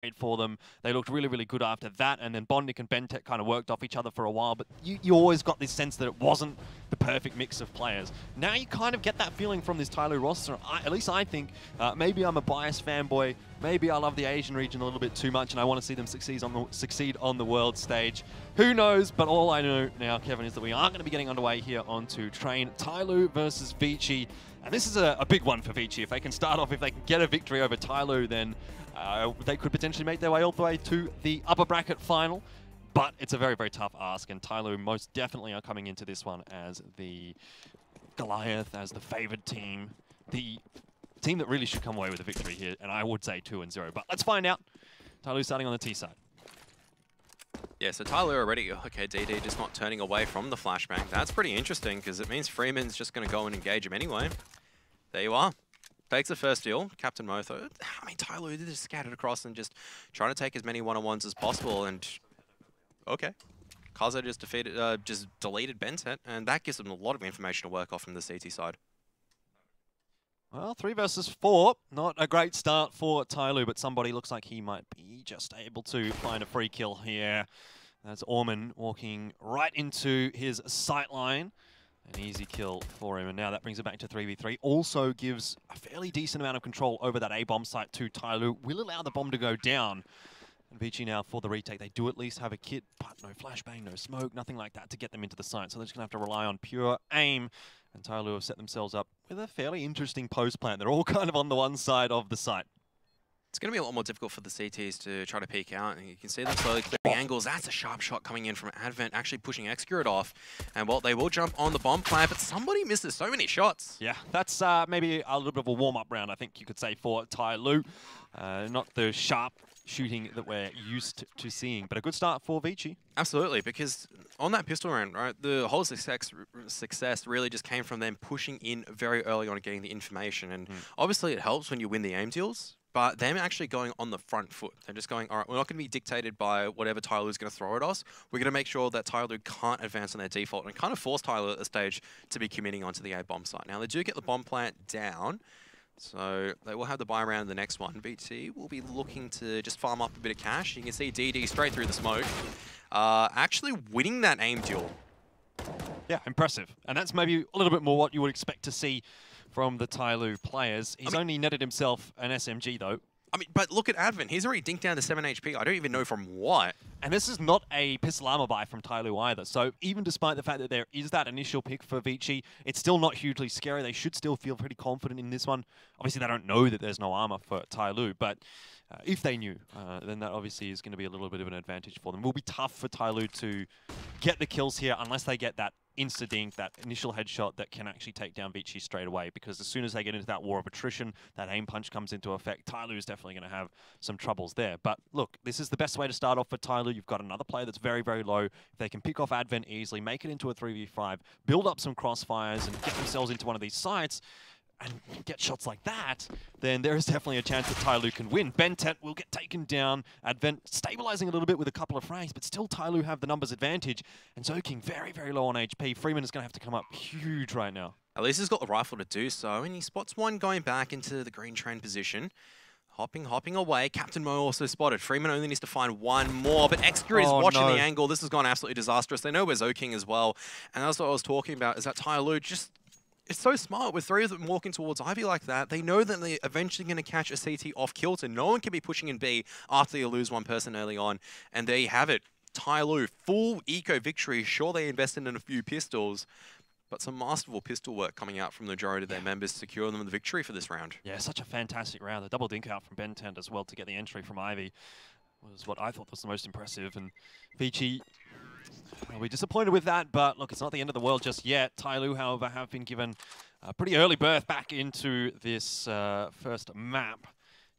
great for them. They looked really, really good after that, and then Bondnik and Bentek kind of worked off each other for a while, but you always got this sense that it wasn't the perfect mix of players. Now you kind of get that feeling from this Tyloo roster. At least I think, maybe I'm a biased fanboy, maybe I love the Asian region a little bit too much and I want to see them succeed on the world stage. Who knows, but all I know now, Kevin, is that we are going to be getting underway here onto Train. Tyloo versus ViCi. And this is a big one for ViCi. If they can start off, if they can get a victory over Tyloo, then they could potentially make their way all the way to the upper bracket final. But it's a very, very tough ask, and Tyloo most definitely are coming into this one as the Goliath, as the favored team. The team that really should come away with a victory here, and I would say 2-0. But let's find out. Tyloo starting on the T side. Yeah, so Tyloo already, okay, DD just not turning away from the flashbang. That's pretty interesting, because it means Freeman's just going to go and engage him anyway. There you are. Takes the first deal, Captain Motho. I mean, Tyloo just scattered across and just trying to take as many one-on-ones as possible, and okay. Kaza just deleted Bentet, and that gives them a lot of information to work off from the CT side. Well, 3 versus 4. Not a great start for Tyloo, but somebody looks like he might be just able to find a free kill here. That's Orman walking right into his sight line. An easy kill for him, and now that brings it back to 3v3. Also gives a fairly decent amount of control over that A-bomb site to Tyloo. Will allow the bomb to go down. And ViCi now for the retake. They do at least have a kit, but no flashbang, no smoke, nothing like that to get them into the site. So they're just going to have to rely on pure aim. And Tyloo have set themselves up with a fairly interesting post plan. They're all kind of on the one side of the site. It's going to be a lot more difficult for the CTs to try to peek out. And you can see them slowly clearing angles. That's a sharp shot coming in from Advent, actually pushing Excurate off. And, well, they will jump on the bomb plan, but somebody misses so many shots. Yeah, that's maybe a little bit of a warm-up round, I think you could say, for Tyloo. Not the sharp shooting that we're used to seeing, but a good start for ViCi. Absolutely, because on that pistol round, right, the whole success really just came from them pushing in very early on and getting the information. And obviously it helps when you win the aim deals, but them actually going on the front foot. They're just going, all right, we're not going to be dictated by whatever Tyloo's going to throw at us. We're going to make sure that Tyloo can't advance on their default and kind of force Tyloo at the stage to be committing onto the A-bomb site. Now, they do get the bomb plant down, so they will have the buy round in the next one. ViCi will be looking to just farm up a bit of cash. You can see DD straight through the smoke. Actually winning that aim duel. Yeah, impressive. And that's maybe a little bit more what you would expect to see from the Tyloo players. He's only netted himself an SMG, though. I mean, but look at Advent. He's already dinked down to 7 HP. I don't even know from what. And this is not a pistol armor buy from Tyloo either. So even despite the fact that there is that initial pick for ViCi, it's still not hugely scary. They should still feel pretty confident in this one. Obviously, they don't know that there's no armor for Tyloo, but if they knew, then that obviously is going to be a little bit of an advantage for them. It will be tough for Tyloo to get the kills here unless they get that insta-dink, that initial headshot that can actually take down ViCi straight away, because as soon as they get into that war of attrition, that aim punch comes into effect. Tyloo is definitely going to have some troubles there. But look, this is the best way to start off for Tyloo. You've got another player that's very, very low. If they can pick off Advent easily, make it into a 3v5, build up some crossfires and get themselves into one of these sites, and get shots like that, then there is definitely a chance that Tyloo can win. Bentet will get taken down. Advent stabilizing a little bit with a couple of frags, but still Tyloo have the numbers advantage. And Zoking very, very low on HP. Freeman is going to have to come up huge right now. At least he's got the rifle to do so, and he spots one going back into the green train position. Hopping away. Captain Mo also spotted. Freeman only needs to find one more, but Excurate is watching the angle. This has gone absolutely disastrous. They know we're Zoking as well. And that's what I was talking about, is that Tyloo just... It's so smart with 3 of them walking towards Ivy like that. They know that they're eventually going to catch a CT off kilter. No one can be pushing in B after you lose one person early on. And there you have it. Tyloo, full eco victory. Sure, they invested in a few pistols, but some masterful pistol work coming out from the majority of their members to secure them the victory for this round. Yeah, such a fantastic round. The double dink out from Bentent as well to get the entry from Ivy was what I thought was the most impressive. And ViCi, I'll be disappointed with that, but look, it's not the end of the world just yet. Tyloo, however, have been given a pretty early berth back into this first map.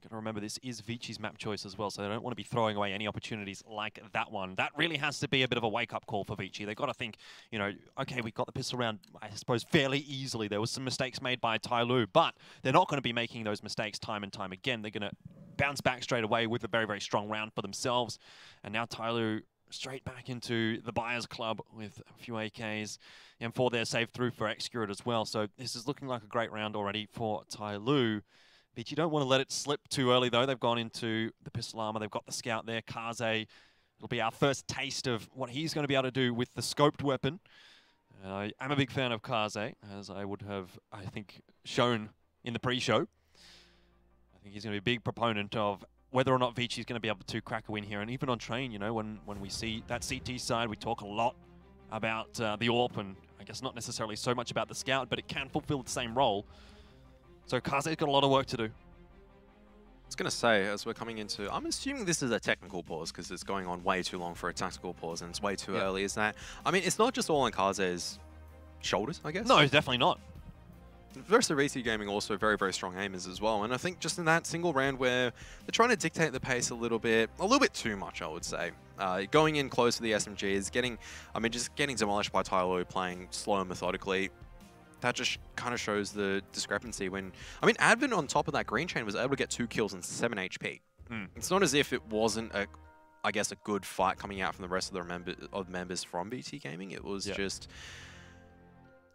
Got to remember, this is ViCi's map choice as well, so they don't want to be throwing away any opportunities like that one. That really has to be a bit of a wake-up call for ViCi. They've got to think, you know, okay, we got the pistol round, I suppose, fairly easily. There was some mistakes made by Tyloo, but they're not going to be making those mistakes time and time again. They're going to bounce back straight away with a very, very strong round for themselves. And now Tyloo straight back into the Buyers Club with a few AKs. M4 there saved through for Excurate as well. So this is looking like a great round already for Tyloo. ViCi don't want to let it slip too early, though. They've gone into the pistol armor. They've got the scout there. Kaze, it'll be our first taste of what he's going to be able to do with the scoped weapon. I am a big fan of Kaze, as I would have, I think, shown in the pre-show. I think he's going to be a big proponent of whether or not ViCi is going to be able to crack a win here. And even on train, you know, when we see that CT side, we talk a lot about the AWP, and I guess not necessarily so much about the scout, but it can fulfill the same role. So Kaze's got a lot of work to do. I was going to say, as we're coming into, I'm assuming this is a technical pause because it's going on way too long for a tactical pause and it's way too early, is that? I mean, it's not just all on Kaze's shoulders, I guess. No, definitely not. Versus ViCi Gaming also very, very strong aimers as well. And I think just in that single round where they're trying to dictate the pace a little bit too much, I would say. Going in close to the SMGs, just getting demolished by Tyloo, playing slow and methodically. That just kind of shows the discrepancy when, I mean, Advent on top of that green chain was able to get 2 kills and 7 HP. It's not as if it wasn't I guess a good fight coming out from the rest of the members from ViCi Gaming. It was just,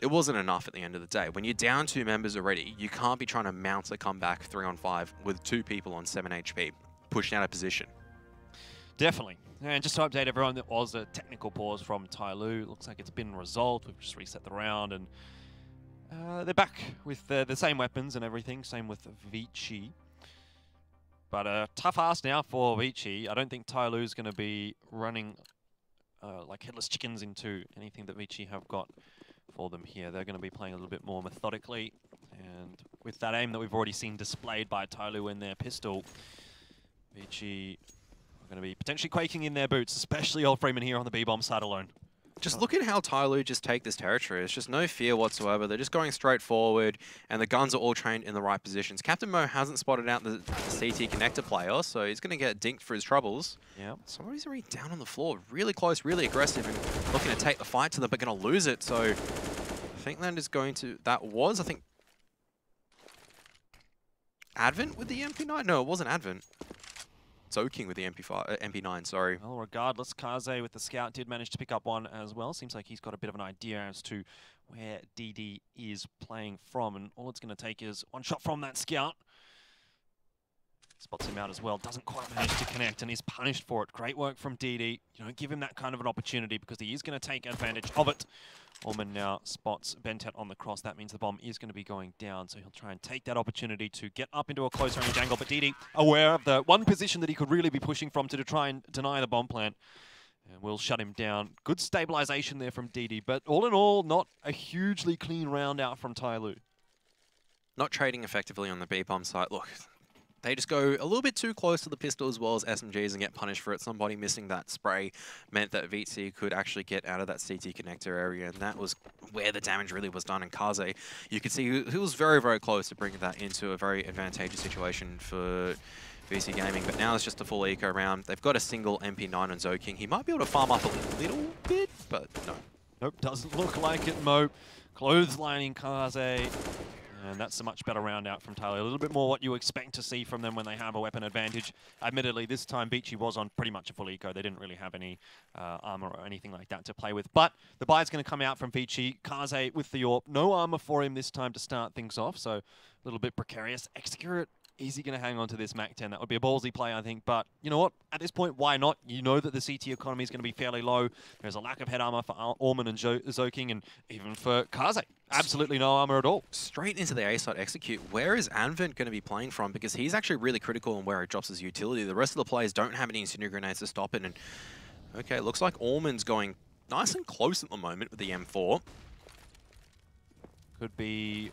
it wasn't enough at the end of the day. When you're down 2 members already, you can't be trying to mount a comeback 3-on-5 with 2 people on 7 HP, pushed out of position. Definitely. And just to update everyone, there was a technical pause from Tyloo. Looks like it's been resolved. We've just reset the round, and they're back with the same weapons and everything. Same with ViCi. But a tough ask now for ViCi. I don't think Tyloo's going to be running like headless chickens into anything that ViCi have got for them here. They're going to be playing a little bit more methodically. And with that aim that we've already seen displayed by Tyloo in their pistol, ViCi are going to be potentially quaking in their boots, especially old Freeman here on the B-bomb side alone. Just look at how Tyloo just take this territory. It's just no fear whatsoever. They're just going straight forward, and the guns are all trained in the right positions. Captain Mo hasn't spotted out the CT connector player, so he's going to get dinked for his troubles. Yeah. Somebody's already down on the floor, really close, really aggressive, and looking to take the fight to them, but going to lose it. So I think that is going to, I think, Advent with the MP9? No, it wasn't Advent. Zoking with the MP9, sorry. Well, regardless, Kaze with the scout did manage to pick up one as well. Seems like he's got a bit of an idea as to where DD is playing from, and all it's going to take is one shot from that scout. Spots him out as well, doesn't quite manage to connect, and is punished for it. Great work from DD. You know, give him that kind of an opportunity because he is going to take advantage of it. Orman now spots Bentet on the cross. That means the bomb is going to be going down, so he'll try and take that opportunity to get up into a close range angle. But DD, aware of the one position that he could really be pushing from to try and deny the bomb plant, and will shut him down. Good stabilization there from DD, but all in all, not a hugely clean round out from Tyloo. Not trading effectively on the B-bomb site. Look, they just go a little bit too close to the pistol as well as SMGs and get punished for it. Somebody missing that spray meant that ViCi could actually get out of that CT connector area, and that was where the damage really was done. And Kaze, you could see he was very, very close to bringing that into a very advantageous situation for ViCi Gaming. But now it's just a full eco round. They've got a single MP9 on Zoking. He might be able to farm up a little bit, but no. Nope, doesn't look like it, Mo. Clotheslining Kaze. And that's a much better round out from Tyloo. A little bit more what you expect to see from them when they have a weapon advantage. Admittedly, this time ViCi was on pretty much a full eco. They didn't really have any armor or anything like that to play with. But the buy is going to come out from ViCi. Kaze with the AWP. No armor for him this time to start things off, so a little bit precarious. Execute. Is he going to hang on to this MAC-10? That would be a ballsy play, I think. But you know what? At this point, why not? You know that the CT economy is going to be fairly low. There's a lack of head armor for Orman and Zoking, and even for Kaze. Absolutely no armor at all. Straight into the A side execute. Where is Advent going to be playing from? Because he's actually really critical on where he drops his utility. The rest of the players don't have any incendiary grenades to stop it. And okay, looks like Orman's going nice and close at the moment with the M4. Could be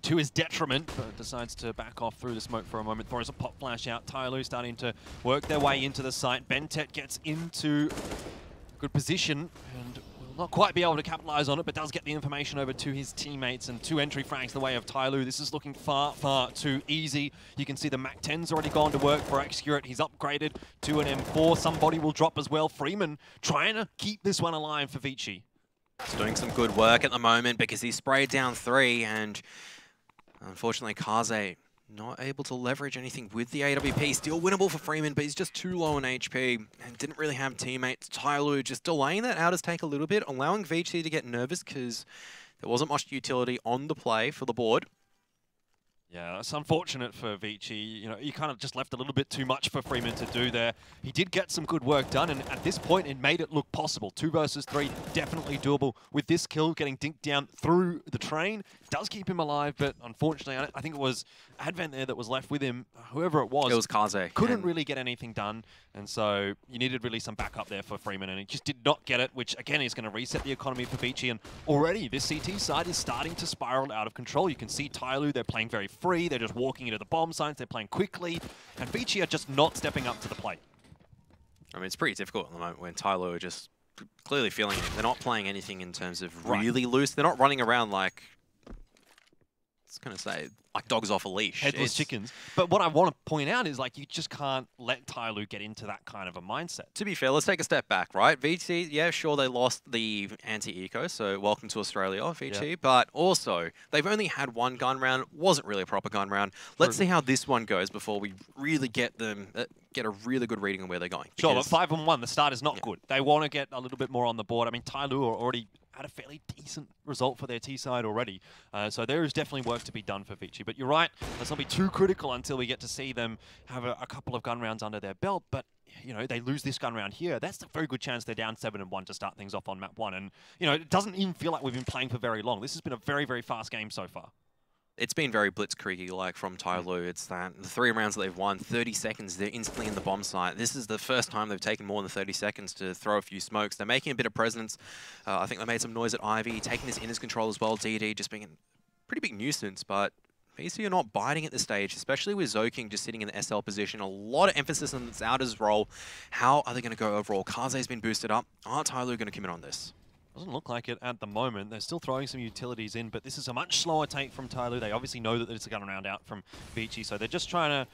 to his detriment, but decides to back off through the smoke for a moment. Throws a pop flash out. Tyloo starting to work their way into the site. Bentet gets into a good position and will not quite be able to capitalize on it, but does get the information over to his teammates, and 2 entry frags the way of Tyloo. This is looking far, far too easy. You can see the MAC-10's already gone to work for Execurate. He's upgraded to an M4. Somebody will drop as well. Freeman trying to keep this one alive for ViCi. He's doing some good work at the moment because he sprayed down 3, and unfortunately, Kaze not able to leverage anything with the AWP. Still winnable for Freeman, but he's just too low on HP and didn't really have teammates. Tyloo just delaying that out his take a little bit, allowing ViCi to get nervous because there wasn't much utility on the play for the board. Yeah, it's unfortunate for ViCi. You know, he kind of just left a little bit too much for Freeman to do there. He did get some good work done, and at this point, it made it look possible. 2 versus 3, definitely doable. With this kill getting dinked down through the train, does keep him alive, but unfortunately, I think it was Advent there that was left with him. Whoever it was Kaze. Couldn't really get anything done, and so you needed really some backup there for Freeman, and he just did not get it, which again is going to reset the economy for ViCi, and already this CT side is starting to spiral out of control. You can see Tyloo, they're playing very free, they're just walking into the bomb sites, they're playing quickly, and ViCi are just not stepping up to the plate. I mean, it's pretty difficult at the moment when Tyloo are just clearly feeling it. They're not playing anything in terms of really loose. They're not running around like, I was going to say, like dogs off a leash. Headless chickens. But what I want to point out is, like, you just can't let Tyloo get into that kind of a mindset. To be fair, let's take a step back, right? ViCi, yeah, sure, they lost the anti-eco, so welcome to Australia, ViCi. Yeah. But also, they've only had 1 gun round. Wasn't really a proper gun round. Let's see how this one goes before we really get them, get a really good reading on where they're going. Sure, but 5-1, the start is not good. They want to get a little bit more on the board. I mean, Tyloo are already had a fairly decent result for their T side already. So there is definitely work to be done for ViCi. But you're right, let's not be too critical until we get to see them have a couple of gun rounds under their belt. But, you know, they lose this gun round here. That's a very good chance they're down 7-1 to start things off on map 1. And, you know, it doesn't even feel like we've been playing for very long. This has been a very, very fast game so far. It's been very blitzkrieg-like from Tyloo. It's that the 3 rounds that they've won, 30 seconds, they're instantly in the bomb site. This is the first time they've taken more than 30 seconds to throw a few smokes. They're making a bit of presence. I think they made some noise at Ivy, taking this Inner's control as well. DD just being a pretty big nuisance, but ViCi are not biting at this stage, especially with Zoking just sitting in the SL position. A lot of emphasis on this Outers role. How are they going to go overall? Kaze's been boosted up. Are Tyloo going to commit on this? Doesn't look like it at the moment. They're still throwing some utilities in, but this is a much slower take from Tyloo. They obviously know that it's a gun round out from ViCi, so they're just trying to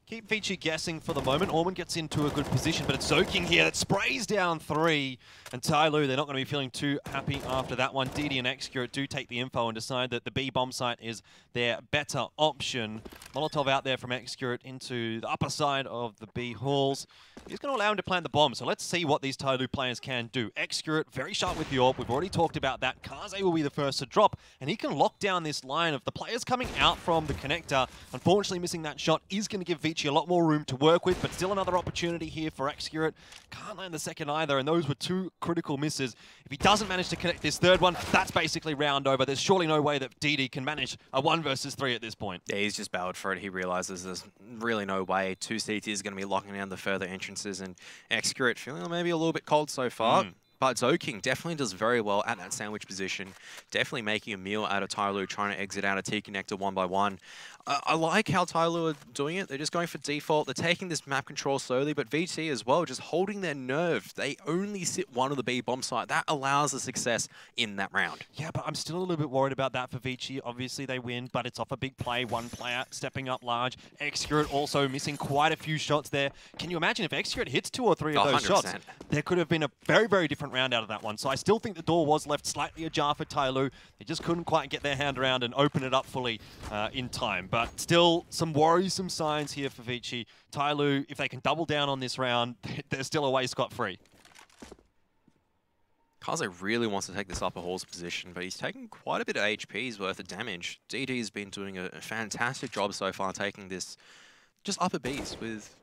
keep ViCi guessing for the moment. Orman gets into a good position, but it's Zoking here that sprays down 3. And Tyloo, they're not going to be feeling too happy after that one. DD and Xcurate do take the info and decide that the B bomb site is their better option. Molotov out there from Xcurate into the upper side of the B halls. He's going to allow him to plant the bomb, so let's see what these Tyloo players can do. Xcurate, very sharp with the AWP. We've already talked about that. Kaze will be the first to drop, and he can lock down this line of the players coming out from the connector. Unfortunately, missing that shot is going to give ViCi a lot more room to work with, but still another opportunity here for Xcurate. Can't land the second either, and those were 2 critical misses. If he doesn't manage to connect this third one, that's basically round over. There's surely no way that DD can manage a 1 versus 3 at this point. Yeah, he's just barreled for it. He realizes there's really no way 2 CT is going to be locking down the further entrances, and Xcurate feeling maybe a little bit cold so far. But Zoking definitely does very well at that sandwich position. Definitely making a meal out of Tyloo, trying to exit out a T-connector 1 by 1. I like how Tyloo are doing it. They're just going for default. They're taking this map control slowly, but ViCi as well, just holding their nerve. They only sit 1 of the B bomb site. That allows the success in that round. Yeah, but I'm still a little bit worried about that for ViCi. Obviously, they win, but it's off a big play. 1 player stepping up large. Xcurate also missing quite a few shots there. Can you imagine if Xcurate hits 2 or 3 of those 100%. shots? There could have been a very, very different round out of that one. So I still think the door was left slightly ajar for Tyloo. They just couldn't quite get their hand around and open it up fully in time. But still, some worrisome signs here for ViCi. Tyloo, if they can double down on this round, they're still away scot-free. Kaze really wants to take this upper halls position, but he's taking quite a bit of HP's worth of damage. DD's been doing a fantastic job so far, taking this just upper Bs with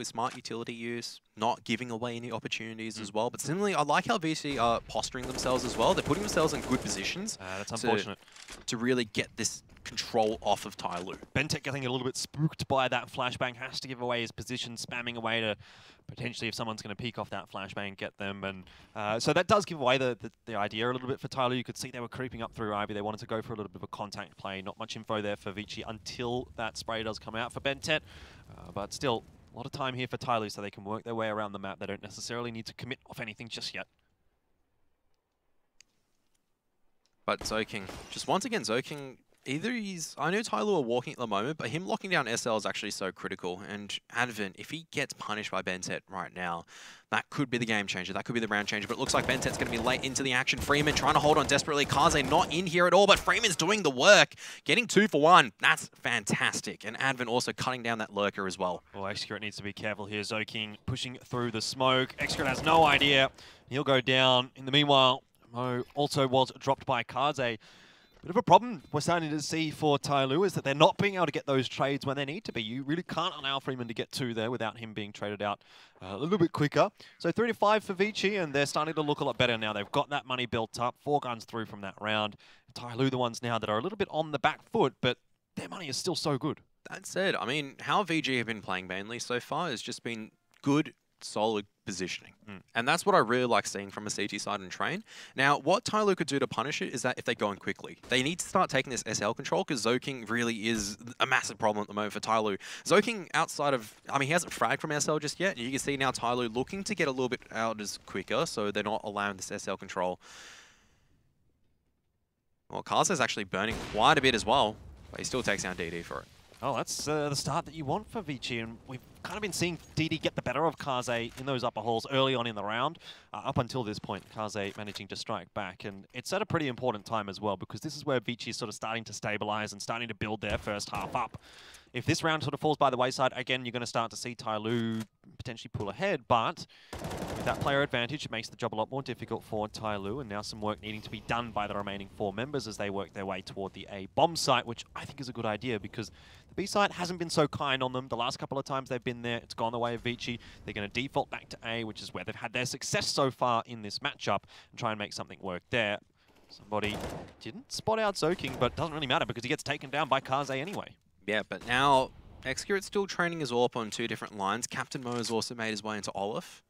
smart utility use, not giving away any opportunities as well. But similarly, I like how ViCi are posturing themselves as well. They're putting themselves in good positions. That's unfortunate. To really get this control off of Tyloo. Bentec getting a little bit spooked by that flashbang, has to give away his position, spamming away to potentially, if someone's going to peek off that flashbang, get them. And so that does give away the idea a little bit for Tyloo. You could see they were creeping up through Ivy. They wanted to go for a little bit of a contact play. Not much info there for ViCi until that spray does come out for Bentec. But still, a lot of time here for Tyloo so they can work their way around the map. They don't necessarily need to commit off anything just yet. But Zoking, just once again, Zoking, either he's... I know Tyloo are walking at the moment, but him locking down SL is actually so critical. And Advent, if he gets punished by Bentec right now, that could be the game changer. That could be the round changer. But it looks like Bentec's going to be late into the action. Freeman trying to hold on desperately. Kaze not in here at all, but Freeman's doing the work. Getting 2 for 1. That's fantastic. And Advent also cutting down that lurker as well. Well, Xcurate needs to be careful here. Zoking pushing through the smoke. Xcurate has no idea. He'll go down. In the meanwhile, Mo also was dropped by Kaze. Bit of a problem we're starting to see for Tyloo is that they're not being able to get those trades when they need to be. You really can't allow Freeman to get 2 there without him being traded out a little bit quicker. So 3 to 5 for ViCi, and they're starting to look a lot better now. They've got that money built up, 4 guns through from that round. Tyloo the ones now that are a little bit on the back foot, but their money is still so good. That said, I mean, how VG have been playing mainly so far has just been good, solid positioning. And that's what I really like seeing from a CT side and train. Now, what Tyloo could do to punish it is that if they go in quickly, they need to start taking this SL control because Zoking really is a massive problem at the moment for Tyloo. Zoking outside of, I mean, he hasn't fragged from SL just yet. You can see now Tyloo looking to get a little bit out as quicker, so they're not allowing this SL control. Well, Kaze's actually burning quite a bit as well, but he still takes down DD for it. Oh, that's the start that you want for ViCi, and we've kind of been seeing DD get the better of Kaze in those upper halls early on in the round. Up until this point, Kaze managing to strike back, and it's at a pretty important time as well, because this is where ViCi is sort of starting to stabilize and starting to build their first half up. If this round sort of falls by the wayside, again, you're going to start to see Tyloo potentially pull ahead, but with that player advantage, it makes the job a lot more difficult for Tyloo, and now some work needing to be done by the remaining 4 members as they work their way toward the A bomb site, which I think is a good idea because the B site hasn't been so kind on them. The last couple of times they've been there, it's gone the way of ViCi. They're going to default back to A, which is where they've had their success so far in this matchup, and try and make something work there. Somebody didn't spot out Zoking, but it doesn't really matter because he gets taken down by Kaze anyway. Yeah, but now Xcurit's still training his AWP on 2 different lines. Captain Mo has also made his way into Olaf.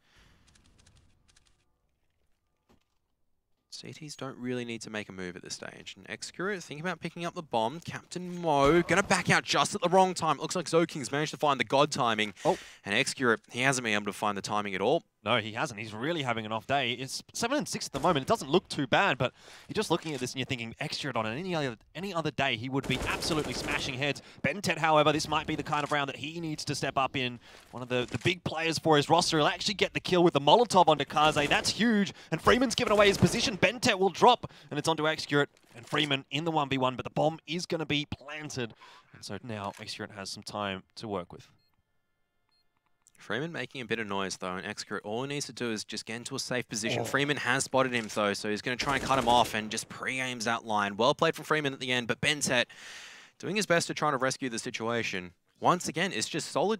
CTs don't really need to make a move at this stage. And Xcurit thinking about picking up the bomb. Captain Mo gonna back out just at the wrong time. It looks like Zoking's managed to find the god timing. Oh. And Xcurit, he hasn't been able to find the timing at all. No, he hasn't. He's really having an off day. It's 7 and 6 at the moment. It doesn't look too bad, but you're just looking at this and you're thinking, Xcurit on any other day, he would be absolutely smashing heads. Bentet, however, this might be the kind of round that he needs to step up in. One of the big players for his roster. He'll actually get the kill with the Molotov onto Kaze. That's huge. And Freeman's given away his position. Bentet will drop, and it's onto Xcurit. And Freeman in the 1v1, but the bomb is going to be planted. And so now Xcurit has some time to work with. Freeman making a bit of noise though, and Xcurit, all he needs to do is just get into a safe position. Freeman has spotted him though, so he's going to try and cut him off and just pre-aims that line. Well played from Freeman at the end, but Bentet doing his best to try to rescue the situation. Once again, it's just solid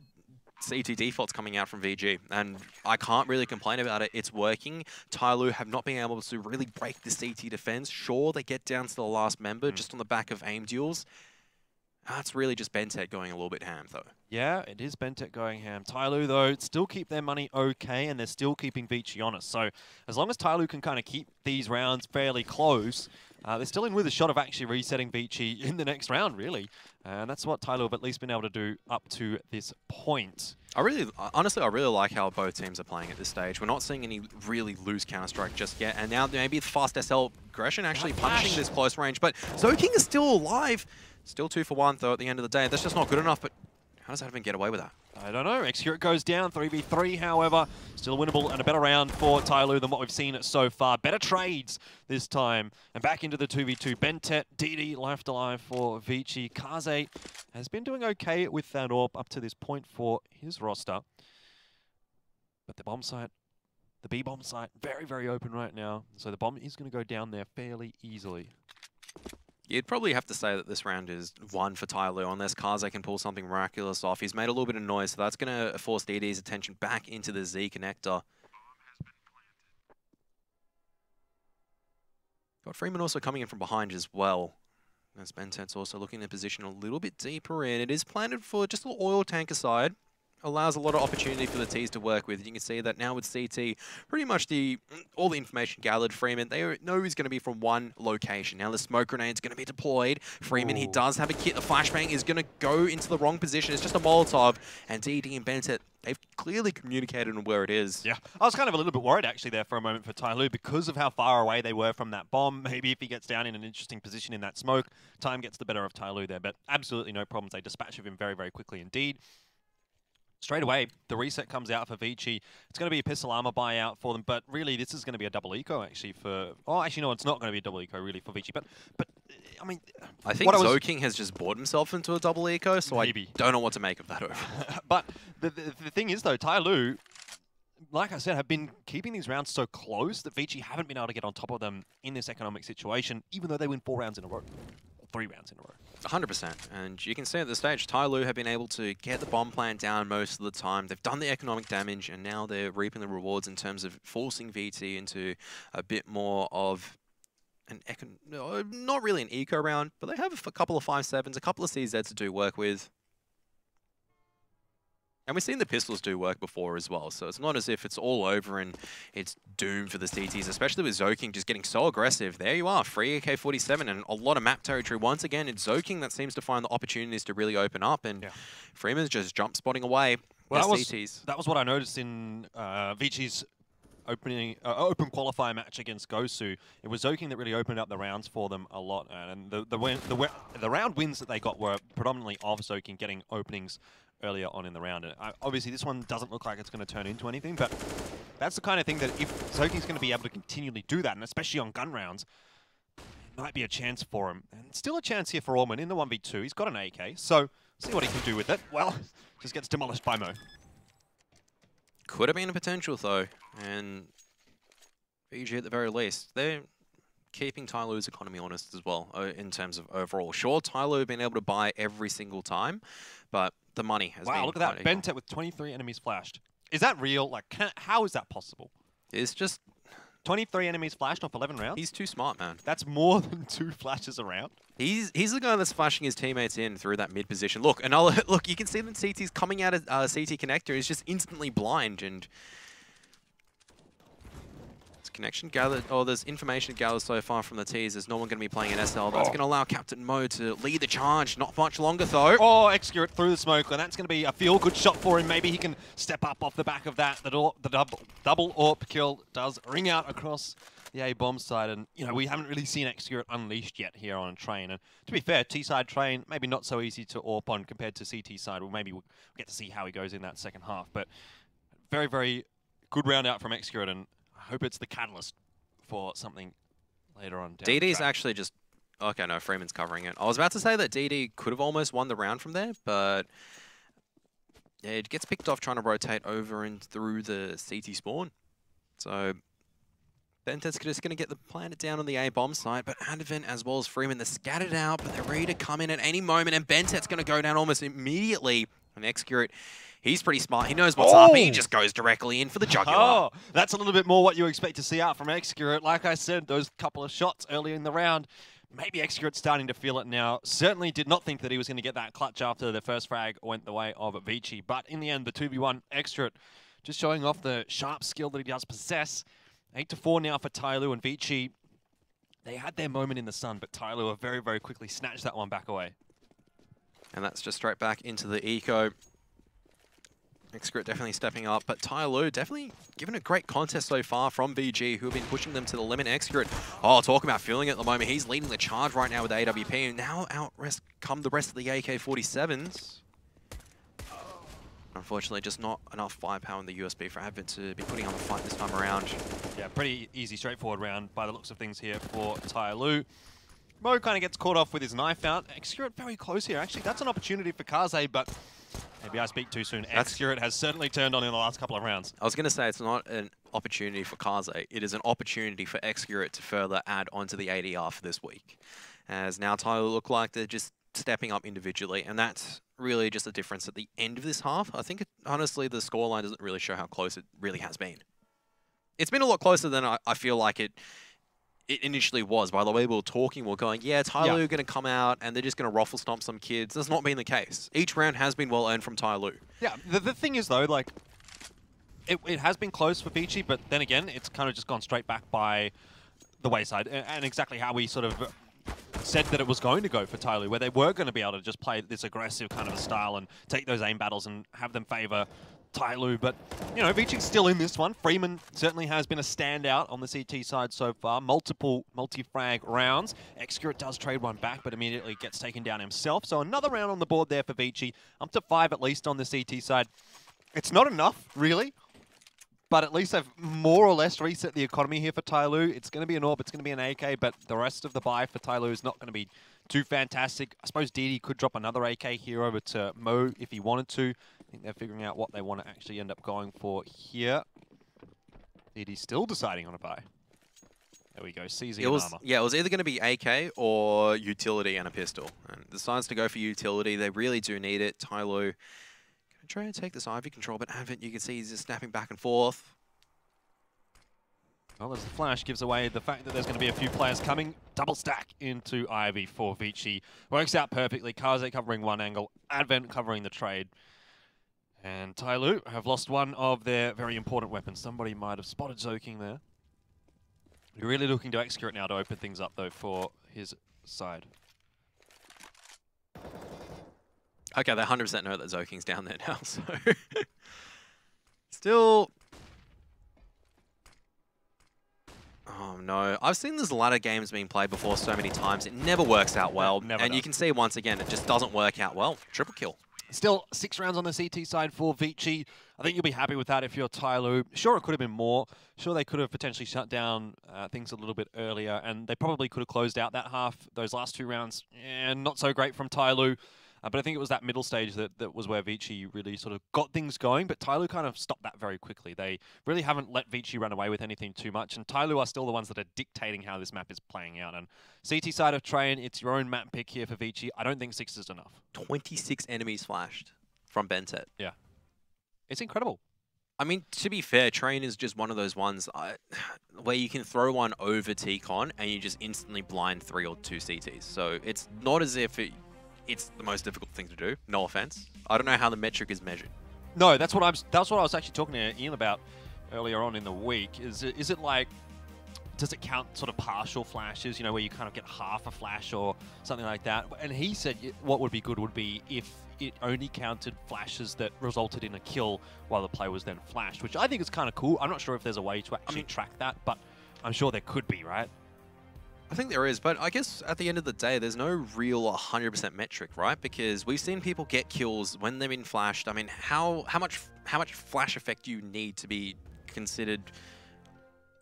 CT defaults coming out from VG, and I can't really complain about it. It's working. Tyloo have not been able to really break the CT defense. Sure, they get down to the last member just on the back of aim duels. That's really just Bentet going a little bit ham, though. Yeah, it is Bentet going ham. Tyloo, though, still keep their money okay, and they're still keeping ViCi honest. So as long as Tyloo can kind of keep these rounds fairly close, they're still in with a shot of actually resetting ViCi in the next round, really. And that's what Tyloo have at least been able to do up to this point. Honestly, I really like how both teams are playing at this stage. We're not seeing any really loose Counter-Strike just yet. And now maybe the fast SL aggression actually punishing this close range. But Zoking is still alive. Still 2 for 1, though, at the end of the day. That's just not good enough, but how does that even get away with that? I don't know. Xcurit goes down, 3v3, however. Still winnable and a better round for Tyloo than what we've seen so far. Better trades this time. And back into the 2v2. Bentet, DD left alive for ViCi. Kaze has been doing okay with that AWP up to this point for his roster. But the bomb site, the B bomb site, very, very open right now. So the bomb is going to go down there fairly easily. You'd probably have to say that this round is won for Tyloo unless Kaze can pull something miraculous off. He's made a little bit of noise, so that's going to force DD's attention back into the Z connector. Got Freeman also coming in from behind as well. As Bentet's also looking at position a little bit deeper in. It is planted for just a little oil tanker side. Allows a lot of opportunity for the T's to work with. You can see that now with CT, pretty much all the information gathered. Freeman, they know he's going to be from one location. Now the smoke grenade's going to be deployed. Freeman, he does have a kit. The flashbang is going to go into the wrong position. It's just a Molotov. And DD and Bentet, they've clearly communicated on where it is. Yeah, I was kind of a little bit worried actually there for a moment for Tyloo because of how far away they were from that bomb. Maybe if he gets down in an interesting position in that smoke, time gets the better of Tyloo there. But absolutely no problems. They dispatch of him very, very quickly indeed. Straight away, the reset comes out for ViCi. It's going to be a pistol armor buyout for them, but really this is going to be a double eco actually for... Oh, actually, no, it's not going to be a double eco really for ViCi, but I mean... I think Zoking has just bought himself into a double eco, so maybe. I don't know what to make of that. But the thing is, though, Tyloo, like I said, have been keeping these rounds so close that ViCi haven't been able to get on top of them in this economic situation, even though they win 4 rounds in a row. 3 rounds in a row. 100%. And you can see at the stage, Tyloo have been able to get the bomb plant down most of the time. They've done the economic damage, and now they're reaping the rewards in terms of forcing VT into a bit more of an not really an eco round, but they have a couple of 5-7s, a couple of CZs to do work with. And we've seen the pistols do work before as well, so it's not as if it's all over and it's doomed for the CTs, especially with Zoking just getting so aggressive. There you are, free AK-47 and a lot of map territory. Once again, it's Zoking that seems to find the opportunities to really open up, and Freeman's just jump spotting away. Well, CTs. That was what I noticed in ViCi's open qualifier match against Gosu. It was Zoking that really opened up the rounds for them a lot, and the round wins that they got were predominantly of Zoking getting openings earlier on in the round. And obviously this one doesn't look like it's going to turn into anything, but that's the kind of thing that if Zoking's going to be able to continually do that, and especially on gun rounds, it might be a chance for him. And still a chance here for Orman in the 1v2. He's got an AK, so see what he can do with it. Well, just gets demolished by Mo. Could have been a potential though, and VG at the very least, they're keeping Tyloo's economy honest as well in terms of overall. Sure, Tyloo have been able to buy every single time, but the money has been... Wow, look at that. Bentet with 23 enemies flashed. Is that real? Like, how is that possible? It's just... 23 enemies flashed off 11 rounds? He's too smart, man. That's more than 2 flashes around. He's the guy that's flashing his teammates in through that mid position. Look, and look, you can see that CT's coming out of CT connector. He's just instantly blind, and... Connection gathered, there's information gathered so far from the T's. There's no one going to be playing an SL. That's going to allow Captain Mo to lead the charge. Not much longer, though. Oh, Excurate through the smoke, and that's going to be a feel-good shot for him. Maybe he can step up off the back of that. The double AWP kill does ring out across the A-bomb side, and, you know, we haven't really seen Excurate unleashed yet here on a train. And to be fair, T-side train, maybe not so easy to AWP on compared to CT side. Well, maybe we'll get to see how he goes in that second half. But very, very good round out from Excurate, and I hope it's the catalyst for something later on. DD's actually just... Okay, no, Freeman's covering it. I was about to say that DD could have almost won the round from there, but... Yeah, it gets picked off trying to rotate over and through the CT spawn. So... Bentet's just going to get the planet down on the A-bomb site, but Advent as well as Freeman, they're scattered out, but they're ready to come in at any moment, and Bentet's going to go down almost immediately. And Excurate, he's pretty smart. He knows what's up. He just goes directly in for the jugular. Oh, that's a little bit more what you expect to see out from Excurate. Like I said, those couple of shots early in the round, maybe Excurate's starting to feel it now. Certainly did not think that he was going to get that clutch after the first frag went the way of ViCi. But in the end, the 2v1, Excurate just showing off the sharp skill that he does possess. 8-4 now for Tyloo and ViCi. They had their moment in the sun, but Tyloo have very, very quickly snatched that one back away. And that's just straight back into the eco. Excurate definitely stepping up, but Tyloo definitely given a great contest so far from VG, who have been pushing them to the limit. Excurate, talk about feeling it at the moment. He's leading the charge right now with AWP, and now come the rest of the AK-47s. Unfortunately, just not enough firepower in the USB for Advent to be putting on the fight this time around. Yeah, pretty easy, straightforward round by the looks of things here for Tyloo. Mo kind of gets caught off with his knife out. Excurate very close here. Actually, that's an opportunity for Kaze, but maybe I speak too soon. Excurate has certainly turned on in the last couple of rounds. I was going to say it's not an opportunity for Kaze. It is an opportunity for Excurate to further add onto the ADR for this week. As now Tyloo look like they're just stepping up individually, and that's really just a difference at the end of this half. I think, honestly, the scoreline doesn't really show how close it really has been. It's been a lot closer than I feel like it initially was. By the way, we were talking, we were going, yeah, Tyloo are going to come out and they're just going to ruffle stomp some kids. That's not been the case. Each round has been well earned from Tyloo. Yeah, the thing is, though, like, it has been close for ViCi, but then again, it's kind of just gone straight back by the wayside, and exactly how we sort of said that it was going to go for Tyloo, where they were going to be able to just play this aggressive kind of a style and take those aim battles and have them favor Tyloo. But, you know, ViCi's still in this one. Freeman certainly has been a standout on the CT side so far. Multiple multi-frag rounds. Excurate does trade one back, but immediately gets taken down himself. So another round on the board there for ViCi. Up to 5 at least on the CT side. It's not enough, really. But at least they've more or less reset the economy here for Tyloo. It's going to be an AWP, it's going to be an AK, but the rest of the buy for Tyloo is not going to be too fantastic. I suppose DD could drop another AK here over to Mo if he wanted to. I think they're figuring out what they want to actually end up going for here. DD still deciding on a buy. There we go, CZ It and was, armor. yeah, it was either going to be AK or utility and a pistol. And decides to go for utility. They really do need it. Tyloo going to try and take this Ivy control, but Advent, you can see he's just snapping back and forth. Well, as the flash gives away the fact that there's going to be a few players coming, double stack into Ivy for ViCi. Works out perfectly. Kaze covering one angle, Advent covering the trade. And Tyloo have lost one of their very important weapons. Somebody might have spotted Zoking there. You're really looking to Excurate now to open things up, though, for his side. Okay, they 100% know that Zoking's down there now, so... Still... Oh no, I've seen this ladder games being played before so many times. It never works out well. Never and does. you can see once again, it just doesn't work out well. Triple kill. Still 6 rounds on the CT side for ViCi. I think you'll be happy with that if you're Tyloo. Sure, it could have been more. Sure, they could have potentially shut down things a little bit earlier, and they probably could have closed out that half. Those last 2 rounds, not so great from Tyloo. But I think it was that middle stage that was where ViCi really sort of got things going, but Tyloo kind of stopped that very quickly. They really haven't let ViCi run away with anything too much, and Tyloo are still the ones that are dictating how this map is playing out. And CT side of Train, it's your own map pick here for ViCi. I don't think 6 is enough. 26 enemies flashed from Bentet. Yeah. It's incredible. I mean, to be fair, Train is just one of those ones where you can throw one over T-Con and you just instantly blind 3 or 2 CTs. So it's not as if it's the most difficult thing to do. No offense. I don't know how the metric is measured. No, that's what I was actually talking to Ian about earlier on in the week. Is it like, does it count sort of partial flashes, you know, where you kind of get half a flash or something like that? And he said what would be good would be if it only counted flashes that resulted in a kill while the player was then flashed, which I think is kind of cool. I'm not sure if there's a way to actually track that, but I'm sure there could be, right? I think there is, but I guess at the end of the day, there's no real 100% metric, right? Because we've seen people get kills when they've been flashed. I mean, how much flash effect do you need to be considered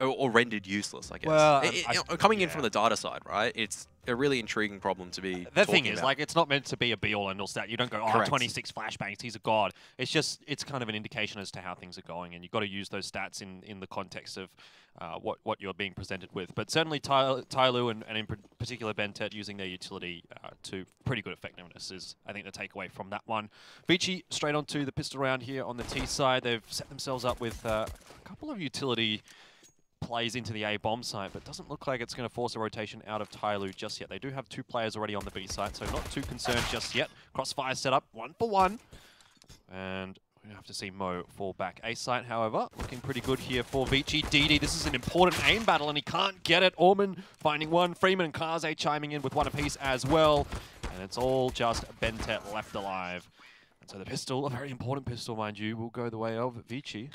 or rendered useless, I guess? Well, coming in from the data side, right? It's a really intriguing problem to be The thing is, like, it's not meant to be a be-all, end-all stat. You don't go, oh, Correct. 26 flashbangs, he's a god. It's just, it's kind of an indication as to how things are going, and you've got to use those stats in the context of what you're being presented with. But certainly Tyloo and in particular Bentet using their utility to pretty good effectiveness is, I think, the takeaway from that one. ViCi straight onto the pistol round here on the T side. They've set themselves up with a couple of utility plays into the A bomb site, but doesn't look like it's going to force a rotation out of Tyloo just yet. They do have 2 players already on the B site, so not too concerned just yet. Crossfire set up 1-for-1, and we have to see Mo fall back. A site, however, looking pretty good here for ViCi. DD, this is an important aim battle, and he can't get it. Orman finding one. Freeman and Kaze chiming in with 1 apiece as well, and it's all just Bentet left alive. And so the pistol, a very important pistol, mind you, will go the way of ViCi.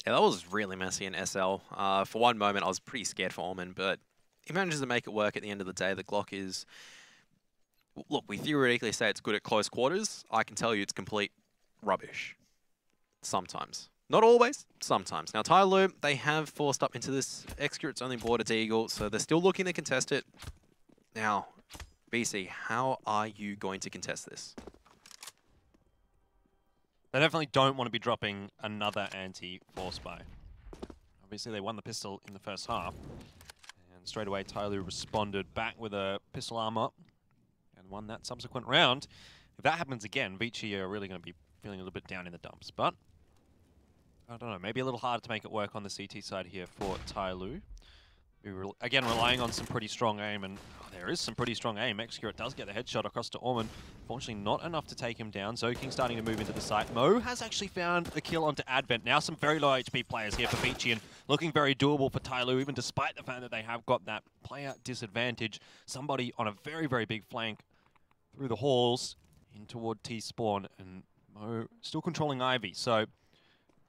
Yeah, that was really messy in SL. For one moment, I was pretty scared for Orman, but he manages to make it work at the end of the day. The Glock is... Look, we theoretically say it's good at close quarters. I can tell you it's complete rubbish. Sometimes. Not always, sometimes. Now, Tyloo, they have forced up into this Excurate's only border to Eagle, so they're still looking to contest it. Now, ViCi, how are you going to contest this? They definitely don't want to be dropping another anti-force buy. Obviously, they won the pistol in the first half. And straight away, Tyloo responded back with a pistol armor and won that subsequent round. If that happens again, ViCi are really going to be feeling a little bit down in the dumps. But, I don't know, maybe a little harder to make it work on the CT side here for Tyloo. Again, relying on some pretty strong aim, and there is some pretty strong aim. Excurate does get the headshot across to Orman. Fortunately, not enough to take him down. Zoking starting to move into the site. Mo has actually found the kill onto Advent. Now some very low HP players here for ViCi, and looking very doable for Tyloo, even despite the fact that they have got that player disadvantage. Somebody on a very, very big flank through the halls in toward T-spawn, and Mo still controlling Ivy, so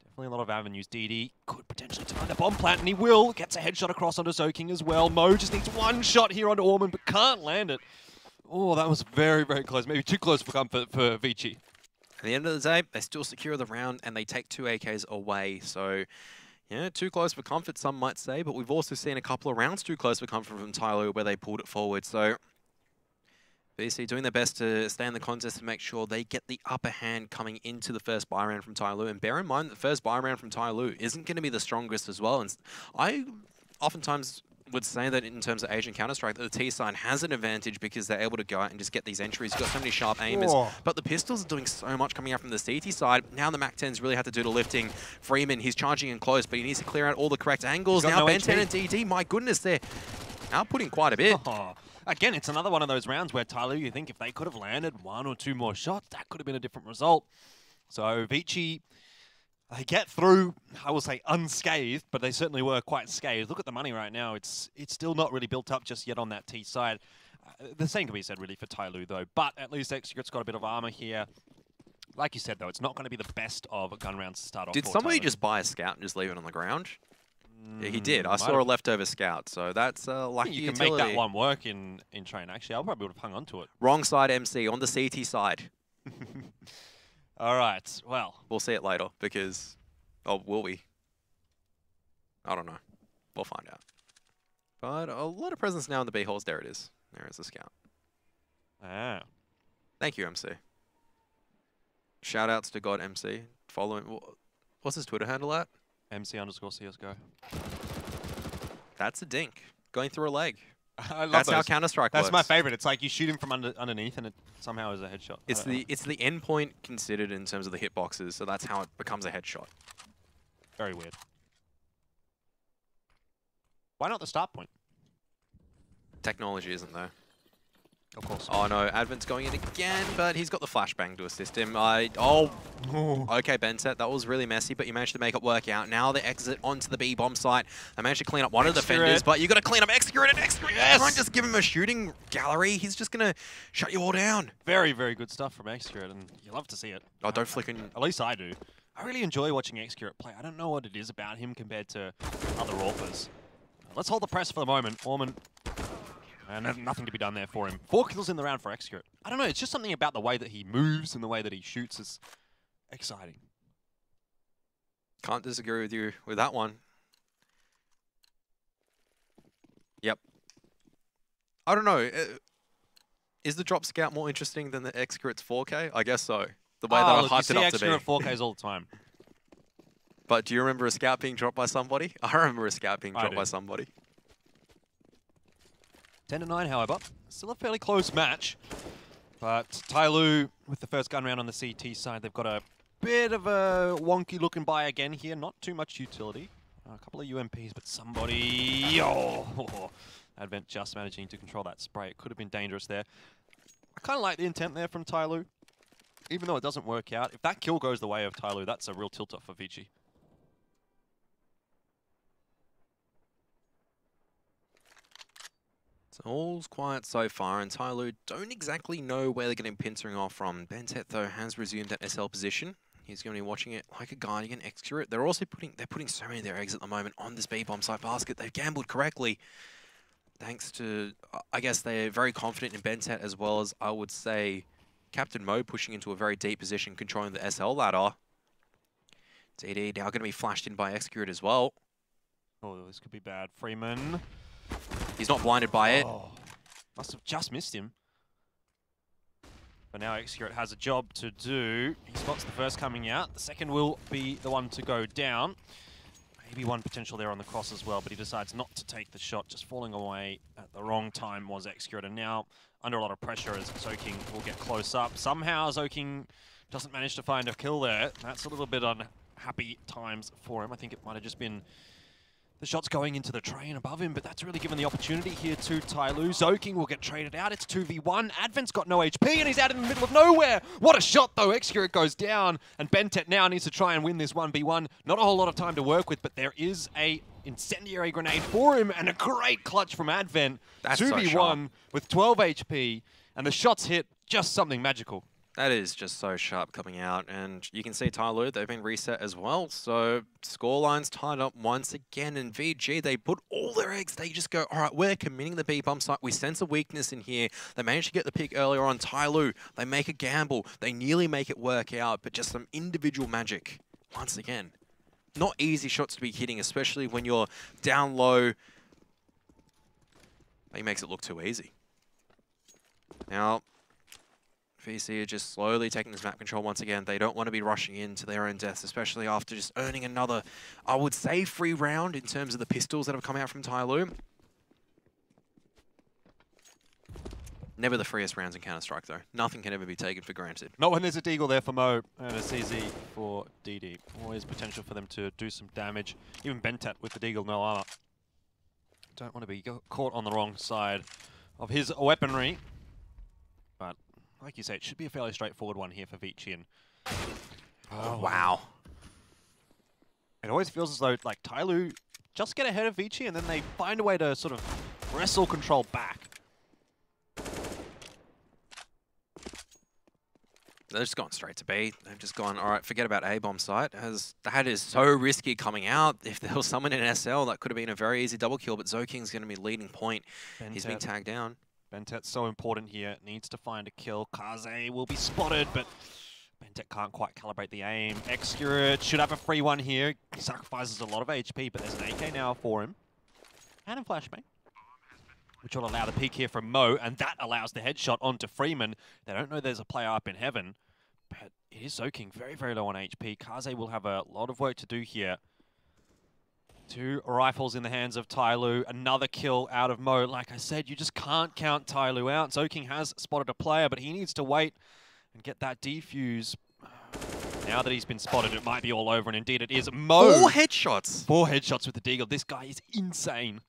definitely a lot of avenues. DD could potentially tie the bomb plant, and he will. Gets a headshot across onto Zoking as well. Mo just needs 1 shot here onto Orman, but can't land it. Oh, that was very, very close. Maybe too close for comfort for ViCi. At the end of the day, they still secure the round, and they take 2 AKs away. So, yeah, too close for comfort, some might say, but we've also seen a couple of rounds too close for comfort from Tyloo where they pulled it forward. So, ViCi doing their best to stay in the contest to make sure they get the upper hand coming into the first buy round from Tyloo. And bear in mind, the first buy round from Tyloo isn't going to be the strongest as well. And I oftentimes would say that in terms of Asian Counter-Strike, that the T side has an advantage because they're able to go out and just get these entries. You've got so many sharp aimers. Whoa. But the pistols are doing so much coming out from the CT side. Now the MAC-10's really had to do the lifting. Freeman, he's charging in close, but he needs to clear out all the correct angles. Now no Ben 10 HP. and DD, my goodness, they're outputting quite a bit. Oh. Again, it's another one of those rounds where Tyloo, you think if they could have landed 1 or 2 more shots, that could have been a different result. So ViCi, they get through, I will say unscathed, but they certainly were quite scathed. Look at the money right now. It's still not really built up just yet on that T side. The same can be said really for Tyloo though, but at least Execute's got a bit of armor here. Like you said though, it's not going to be the best of gun rounds to start off. Did somebody just buy a scout and just leave it on the ground? Yeah, he did. I saw a leftover scout, so that's lucky you can utility. make that one work in train. Actually, I probably would have hung on to it. Wrong side MC, on the CT side. All right, well. We'll see it later, because... Oh, will we? I don't know. We'll find out. But a lot of presence now in the B holes. There it is. There is the scout. Ah. Thank you, MC. Shout-outs to God MC. Following... What's his Twitter handle at? MC_CSGO. That's a dink. Going through a leg. I love That's those. how Counter-Strike works. That's my favorite. It's like you shoot him from underneath and it somehow is a headshot. It's the end point considered in terms of the hitboxes, so that's how it becomes a headshot. Very weird. Why not the start point? Technology isn't there. Of course. Oh no, Advent's going in again, but he's got the flashbang to assist him. Okay, Benset, that was really messy, but you managed to make it work out. Now they exit onto the B bomb site. They managed to clean up one of the defenders, but you got to clean up Execute and Execute. Yes! Can't just give him a shooting gallery. He's just going to shut you all down. Very, very good stuff from Execute, and you love to see it. Oh, don't flick in. At least I do. I really enjoy watching Execute play. I don't know what it is about him compared to other Ro8ers. Let's hold the press for the moment. Orman. And nothing to be done there for him. 4 kills in the round for Execute. I don't know, it's just something about the way that he moves and the way that he shoots is exciting. Can't disagree with you with that one. Yep. I don't know. Is the drop scout more interesting than the Execute's 4K? I guess so. The way that I hyped it up to be. Execute 4Ks all the time. But do you remember a scout being dropped by somebody? I remember a scout being dropped by somebody. 10-9, however. Still a fairly close match. But Tyloo, with the first gun round on the CT side, they've got a bit of a wonky-looking buy again here. Not too much utility. A couple of UMPs, but somebody... Oh! Advent just managing to control that spray. It could have been dangerous there. I kind of like the intent there from Tyloo. Even though it doesn't work out. If that kill goes the way of Tyloo, that's a real tilter for ViCi. So all's quiet so far, and Tyloo don't exactly know where they're getting pincering off from. Bentet, though, has resumed that SL position. He's going to be watching it like a guardian Execute. They're also putting so many of their eggs at the moment on this B-bomb side basket. They've gambled correctly. Thanks to, I guess they're very confident in Bentet, as well as, I would say, Captain Mo pushing into a very deep position, controlling the SL ladder. DD now going to be flashed in by Execute as well. Oh, this could be bad. Freeman. He's not blinded by it. Must have just missed him. But now Execute has a job to do. He spots the first coming out. The second will be the one to go down. Maybe one potential there on the cross as well, but he decides not to take the shot. Just falling away at the wrong time was Execute. And now under a lot of pressure as Zoking will get close up. Somehow Zoking doesn't manage to find a kill there. That's a little bit unhappy times for him. I think it might have just been the shot's going into the train above him, but that's really given the opportunity here to Tyloo. Zoking will get traded out. It's 2v1. Advent's got no HP, and he's out in the middle of nowhere. What a shot, though. Execute goes down, and Bentet now needs to try and win this 1v1. Not a whole lot of time to work with, but there is a incendiary grenade for him, and a great clutch from Advent. That's 2v1 with 12 HP, and the shots hit just something magical. That is just so sharp coming out, and you can see Tyloo, they've been reset as well, so scoreline's tied up once again, and VG, they put all their eggs, they just go, all right, we're committing the B-bomb site, we sense a weakness in here, they managed to get the pick earlier on, Tyloo, they make a gamble, they nearly make it work out, but just some individual magic, once again. Not easy shots to be hitting, especially when you're down low. He makes it look too easy. Now, ViCi are just slowly taking this map control once again. They don't want to be rushing into their own deaths, especially after just earning another, I would say, free round in terms of the pistols that have come out from Tyloo. Never the freest rounds in Counter-Strike, though. Nothing can ever be taken for granted. Not when there's a Deagle there for Mo and a CZ for DD. Always potential for them to do some damage. Even Bentet with the Deagle, no armor. Don't want to be caught on the wrong side of his weaponry. But, like you say, it should be a fairly straightforward one here for ViCi. And oh, wow. It always feels as though, like, Tyloo just get ahead of ViCi and then they find a way to sort of wrestle control back. They're just going straight to B. They've just gone, all right, forget about A-bomb site, as that is so risky coming out. If there was someone in SL, that could have been a very easy double kill, but Zoking's going to be leading point. Bentet. He's been tagged down. Bentet's so important here. Needs to find a kill. Kaze will be spotted, but Bentet can't quite calibrate the aim. Excurate should have a free one here. He sacrifices a lot of HP, but there's an AK now for him. And a flashbang, which will allow the peek here from Mo, and that allows the headshot onto Freeman. They don't know there's a player up in heaven, but it is Zoking very, very low on HP. Kaze will have a lot of work to do here. 2 rifles in the hands of Tyloo. Another kill out of Mo. Like I said, you just can't count Tyloo out. Zoking has spotted a player, but he needs to wait and get that defuse. Now that he's been spotted, it might be all over, and indeed it is. Mo! 4 headshots! 4 headshots with the Deagle. This guy is insane.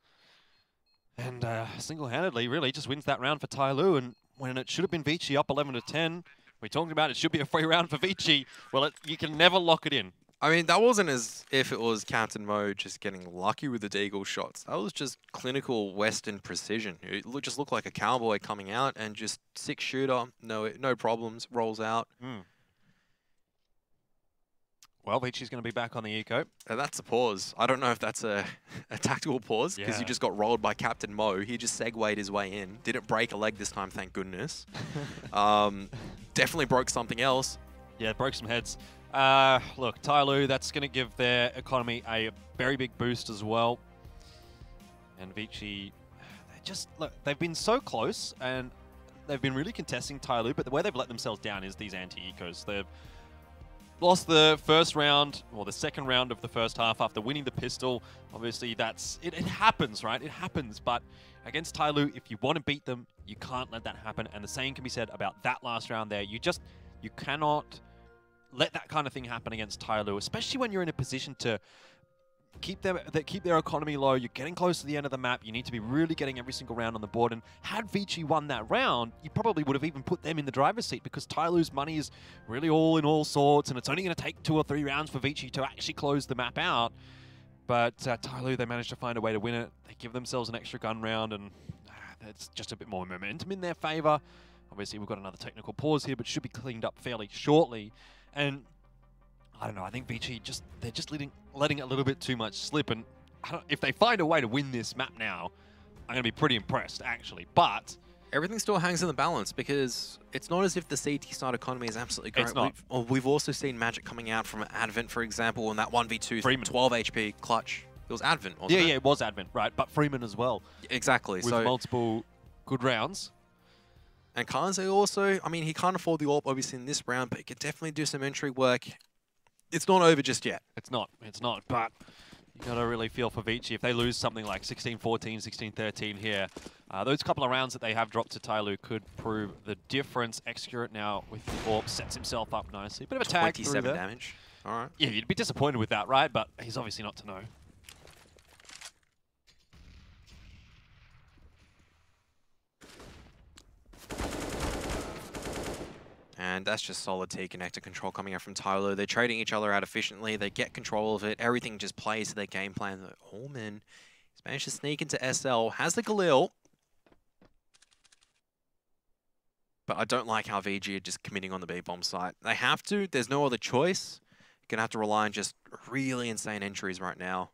And single-handedly, really, just wins that round for Tyloo. And when it should have been ViCi up 11-10, we talked about it should be a free round for ViCi. Well, you can never lock it in. I mean, that wasn't as if it was Captain Mo just getting lucky with the Deagle shots. That was just clinical Western precision. It just looked like a cowboy coming out and just 6-shooter, no problems, rolls out. Well, ViCi's going to be back on the eco. And that's a pause. I don't know if that's a tactical pause, because Yeah. you just got rolled by Captain Mo. He just segued his way in. Didn't break a leg this time, thank goodness. Definitely broke something else. Yeah, broke some heads. Look, Tyloo, that's going to give their economy a very big boost as well. And ViCi, look, they've been so close, and they've been really contesting Tyloo, but the way they've let themselves down is these anti-ecos. They've lost the first round, or the second round of the first half after winning the pistol. Obviously, it happens, right? It happens, but against Tyloo, if you want to beat them, you can't let that happen. And the same can be said about that last round there. You cannot let that kind of thing happen against Tyloo, especially when you're in a position to keep their economy low. You're getting close to the end of the map. You need to be really getting every single round on the board. And had ViCi won that round, you probably would have even put them in the driver's seat, because Tyloo's money is really all in all sorts, and it's only going to take 2 or 3 rounds for ViCi to actually close the map out. But Tyloo, they managed to find a way to win it. They give themselves an extra gun round, and it's just a bit more momentum in their favor. Obviously, we've got another technical pause here, but should be cleaned up fairly shortly. And I don't know, I think ViCi they're just letting a little bit too much slip, and if they find a way to win this map now, I'm going to be pretty impressed, actually. But everything still hangs in the balance, because it's not as if the CT side economy is absolutely great. It's not. We've also seen magic coming out from Advent, for example, in that 1v2 Freeman. 12 HP clutch. It was Advent, wasn't it? Yeah, it was Advent, right? But Freeman as well. Exactly. With multiple good rounds. And Kaze also, I mean, he can't afford the AWP obviously in this round, but he could definitely do some entry work. It's not over just yet. It's not, but you gotta really feel for ViCi. If they lose something like 16-14, 16-13 here, those couple of rounds that they have dropped to Tyloo could prove the difference. Excurate now with the AWP sets himself up nicely. Bit of a tag 27 through there. damage. All right. Yeah, you'd be disappointed with that, right? But he's obviously not to know. And that's just solid T-connector control coming out from Tyloo. They're trading each other out efficiently. They get control of it. Everything just plays to their game plan. Oh, man. He's managed to sneak into SL. Has the Galil. But I don't like how VG are just committing on the B-bomb site. They have to. There's no other choice. You're going to have to rely on just really insane entries right now.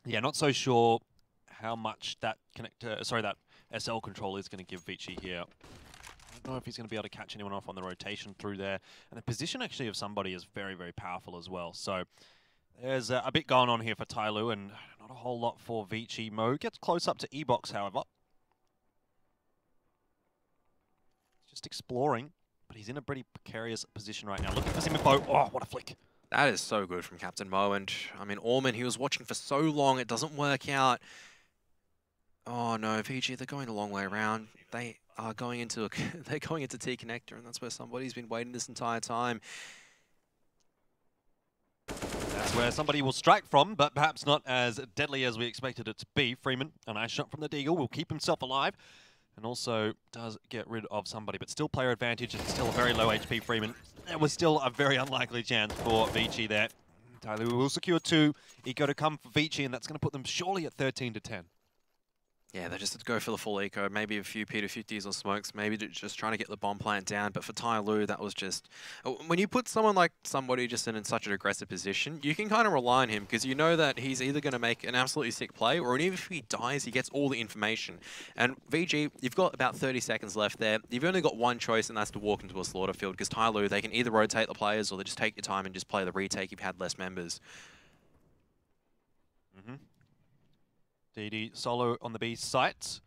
Yeah, not so sure how much that that SL control is going to give ViCi here. I don't know if he's going to be able to catch anyone off on the rotation through there. And the position actually of somebody is very, very powerful as well. So there's a bit going on here for Tyloo, and not a whole lot for ViCi. Mo gets close up to E-Box, however. just exploring, but he's in a pretty precarious position right now. Looking for some info. Oh, what a flick. That is so good from Captain Mo. And I mean, Orman, he was watching for so long. It doesn't work out. Oh no, ViCi, they're going a long way around. They are going into they're going into T connector, and that's where somebody's been waiting this entire time. That's where somebody will strike from, but perhaps not as deadly as we expected it to be. Freeman, a nice shot from the Deagle, will keep himself alive, and also does get rid of somebody, but still player advantage, and still a very low HP Freeman. There was still a very unlikely chance for ViCi there. Tyloo will secure 2. Eco to come for ViCi, and that's going to put them surely at 13 to 10. Yeah, they just had to go for the full eco, maybe a few P250s or smokes, maybe just trying to get the bomb plant down. But for Tyloo, that was just... When you put someone like somebody just in such an aggressive position, you can kind of rely on him because you know that he's either going to make an absolutely sick play or even if he dies, he gets all the information. And VG, you've got about 30 seconds left there. You've only got one choice, and that's to walk into a slaughter field because Tyloo, they can either rotate the players or they just take your time and just play the retake if you've had less members. DD solo on the B site.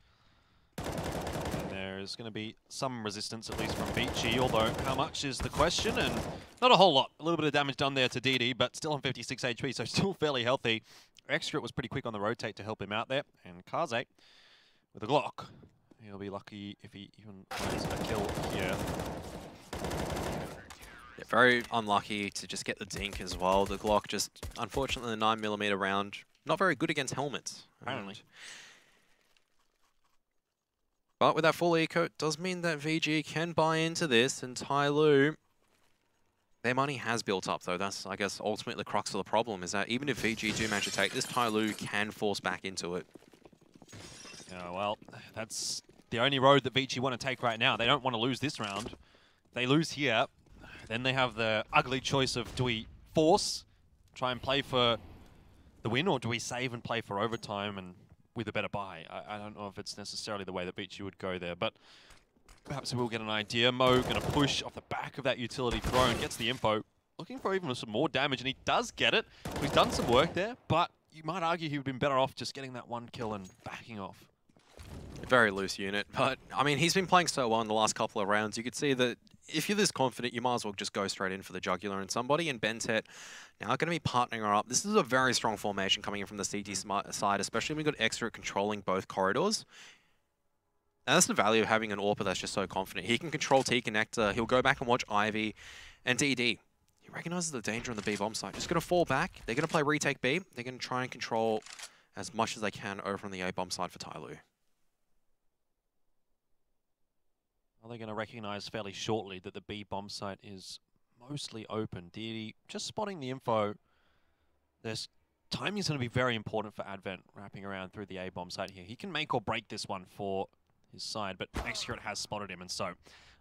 And there's going to be some resistance, at least from ViCi, although how much is the question? And not a whole lot. A little bit of damage done there to DD, but still on 56 HP, so still fairly healthy. Extra was pretty quick on the rotate to help him out there. And Kaze with a Glock. He'll be lucky if he even finds a kill here. Yeah, very unlucky to just get the dink as well. The Glock just, unfortunately, the 9mm round, not very good against helmets. Apparently. But with that full eco, it does mean that VG can buy into this, and Tyloo, their money has built up, though. That's, I guess, ultimately the crux of the problem, is that even if VG do manage to take this, Tyloo can force back into it. Yeah, well, that's the only road that ViCi want to take right now. They don't want to lose this round. They lose here, then they have the ugly choice of, do we force, try and play for the win, or do we save and play for overtime and with a better buy? I don't know if it's necessarily the way that ViCi would go there, but perhaps we'll get an idea. Mo going to push off the back of that utility drone, gets the info, looking for even some more damage, and he does get it. He's done some work there, but you might argue he would have been better off just getting that one kill and backing off. Very loose unit, but I mean, he's been playing so well in the last couple of rounds. You could see that if you're this confident, you might as well just go straight in for the jugular. And somebody in Bentet now going to be partnering her up. This is a very strong formation coming in from the CT side, especially when we've got Extra controlling both corridors. And that's the value of having an AWPer that's just so confident. He can control T connector. He'll go back and watch Ivy and DD. He recognizes the danger on the B bomb site. Just going to fall back. They're going to play retake B. They're going to try and control as much as they can over on the A bomb side for Tyloo. Are they going to recognize fairly shortly that the B bomb site is mostly open? DD just spotting the info. There's timing is going to be very important for Advent wrapping around through the A bomb site here. He can make or break this one for his side, but Execute has spotted him, and so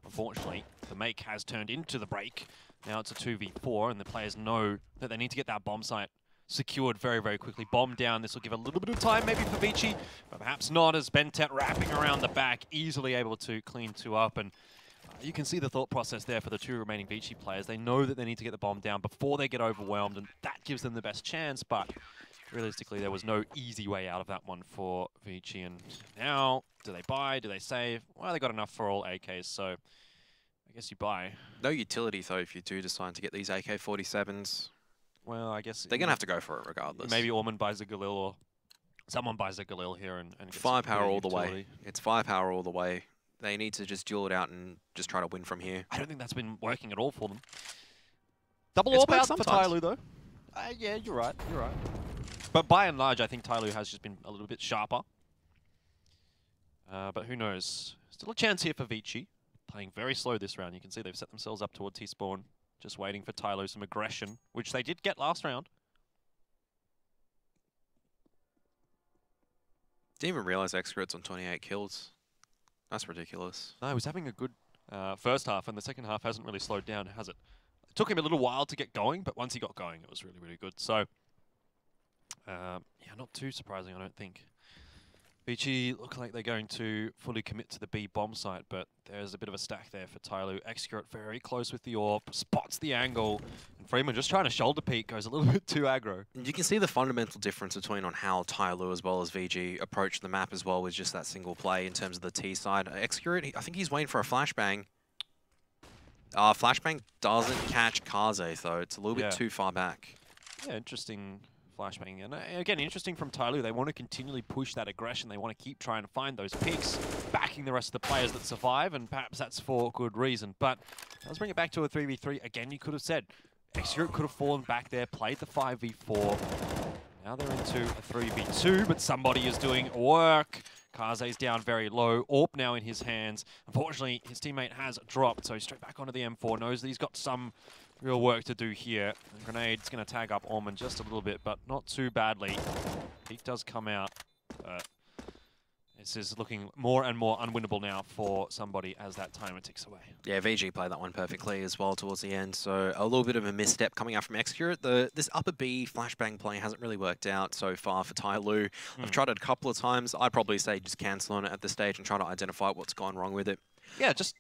unfortunately the make has turned into the break. Now it's a 2v4, and the players know that they need to get that bomb site secured very, very quickly. Bomb down. This will give a little bit of time maybe for ViCi, but perhaps not, as Bentet wrapping around the back, easily able to clean 2 up. And you can see the thought process there for the 2 remaining ViCi players. They know that they need to get the bomb down before they get overwhelmed, and that gives them the best chance, but realistically there was no easy way out of that one for ViCi. And now, do they buy? Do they save? Well, they got enough for all AKs, so I guess you buy. No utility, though, if you do decide to get these AK-47s. Well, I guess they're going to have to go for it regardless. Maybe Orman buys a Galil, or someone buys a Galil here and gets firepower all the way. It's firepower all the way. They need to just duel it out and just try to win from here. I don't think that's been working at all for them. Double AWP out for Tyloo, though. Yeah, you're right. You're right. But by and large, I think Tyloo has just been a little bit sharper. But who knows? Still a chance here for ViCi. Playing very slow this round. You can see they've set themselves up toward T-spawn. Just waiting for Tyloo some aggression, which they did get last round. Didn't even realize Expert's on 28 kills. That's ridiculous. No, he was having a good first half, and the second half hasn't really slowed down, has it? It took him a little while to get going, but once he got going, it was really, really good. So, yeah, not too surprising, I don't think. ViCi look like they're going to fully commit to the B bomb site, but there's a bit of a stack there for Tyloo. Execute very close with the AWP, spots the angle, and Freeman just trying to shoulder peek, goes a little bit too aggro. You can see the fundamental difference between on how Tyloo as well as VG approach the map as well with just that single play in terms of the T side. Execute, I think he's waiting for a flashbang. Flashbang doesn't catch Kaze, though. It's a little bit too far back. Yeah, interesting flashbang. And again, interesting from Tyloo. They want to continually push that aggression. They want to keep trying to find those picks, backing the rest of the players that survive, and perhaps that's for good reason. But let's bring it back to a 3v3. Again, you could have said Execute could have fallen back there, played the 5v4. Now they're into a 3v2, but somebody is doing work. Kaze's down very low. AWP now in his hands. Unfortunately, his teammate has dropped, so straight back onto the M4. Knows that he's got some real work to do here. The grenade's going to tag up Orman just a little bit, but not too badly. Peak does come out. This is looking more and more unwinnable now for somebody as that timer ticks away. Yeah, VG played that one perfectly as well towards the end, so a little bit of a misstep coming out from Execute. This upper B flashbang play hasn't really worked out so far for Tyloo. I've tried it a couple of times. I'd probably say just cancel on it at this stage and try to identify what's gone wrong with it. Yeah, just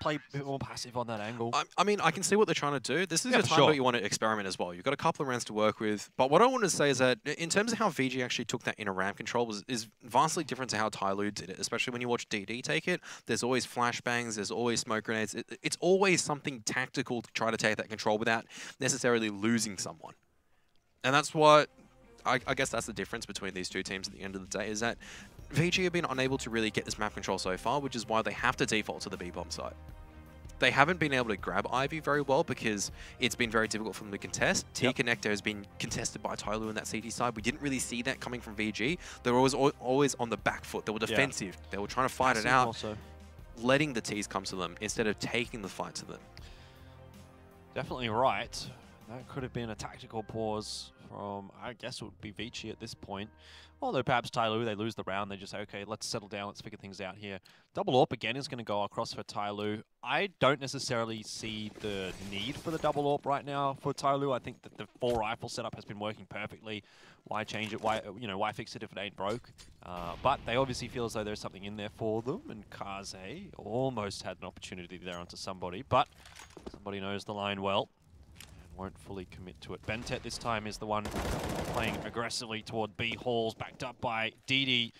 play a bit more passive on that angle. I mean, I can see what they're trying to do. This is a time where you want to experiment as well. You've got a couple of rounds to work with. But what I want to say is that in terms of how VG actually took that inner ramp control is vastly different to how Tyloo did it, especially when you watch DD take it. There's always flashbangs, there's always smoke grenades. It's always something tactical to try to take that control without necessarily losing someone. And that's what, I guess that's the difference between these two teams at the end of the day, is that VG have been unable to really get this map control so far, which is why they have to default to the B-bomb side. They haven't been able to grab Ivy very well because it's been very difficult for them to contest. T-Connector has been contested by Tyloo on that CT side. We didn't really see that coming from VG. They were always on the back foot. They were defensive. They were trying to fight it out, letting the Ts come to them instead of taking the fight to them. Definitely right. That could have been a tactical pause from, I guess it would be ViCi at this point. Although perhaps Tyloo, they lose the round, they just say, okay, let's settle down, let's figure things out here. Double AWP again is going to go across for Tyloo. I don't necessarily see the need for the double AWP right now for Tyloo. I think that the 4 rifle setup has been working perfectly. Why change it? Why fix it if it ain't broke? But they obviously feel as though there's something in there for them, and Kaze almost had an opportunity there onto somebody, but somebody knows the line well. Won't fully commit to it. Bentet this time is the one playing aggressively toward B halls, backed up by DD.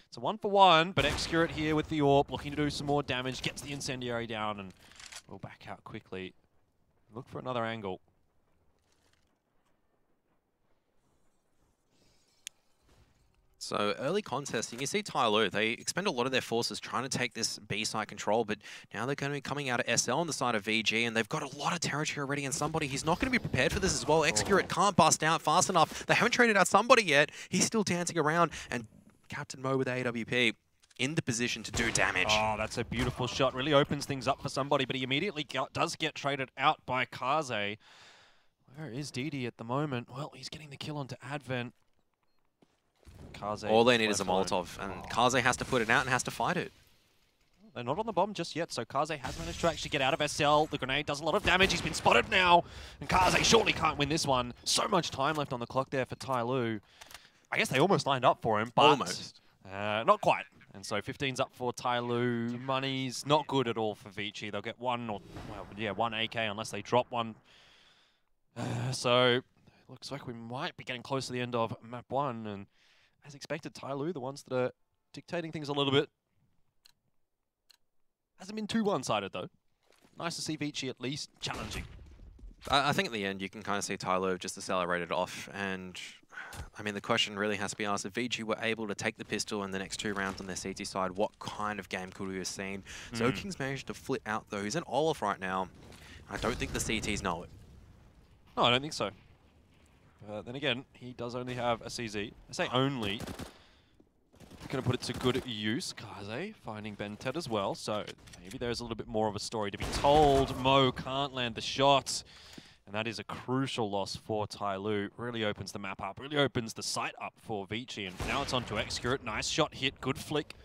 It's a 1-for-1, but Execute here with the AWP, looking to do some more damage, gets the incendiary down, and will back out quickly. Look for another angle. So early contest, you can see Tyloo, they expend a lot of their forces trying to take this B side control, but now they're going to be coming out of SL on the side of VG, and they've got a lot of territory already, and somebody, he's not going to be prepared for this as well. Execute can't bust out fast enough. They haven't traded out somebody yet. He's still dancing around, and Captain Mo with AWP in the position to do damage. Oh, that's a beautiful shot. Really opens things up for somebody, but he immediately does get traded out by Kaze. Where is DD at the moment? Well, he's getting the kill onto Advent. Kaze all they need is a Molotov, and Kaze has to put it out and has to fight it. They're not on the bomb just yet, so Kaze has managed to actually get out of SL. The grenade does a lot of damage. He's been spotted now, and Kaze surely can't win this one. So much time left on the clock there for Tyloo. I guess they almost lined up for him, but almost. Not quite. And so 15's up for Tyloo. Money's not good at all for ViCi. They'll get one AK unless they drop one. So looks like we might be getting close to the end of map 1, and as expected, Tyloo, the ones that are dictating things a little bit. Hasn't been too one-sided, though. Nice to see ViCi at least challenging. I think at the end, you can kind of see Tyloo just accelerated off. And, I mean, the question really has to be asked, if ViCi were able to take the pistol in the next 2 rounds on their CT side, what kind of game could we have seen? So King's managed to flit out, though. He's in Olaf right now. I don't think the CTs know it. No, I don't think so. Then again, he does only have a CZ. I say only. Going to put it to good use. Kaze finding Bentet as well, so maybe there's a little bit more of a story to be told. Mo can't land the shot, and that is a crucial loss for Tyloo. Really opens the map up, really opens the site up for ViCi, and now it's on to Execute. Nice shot hit, good flick,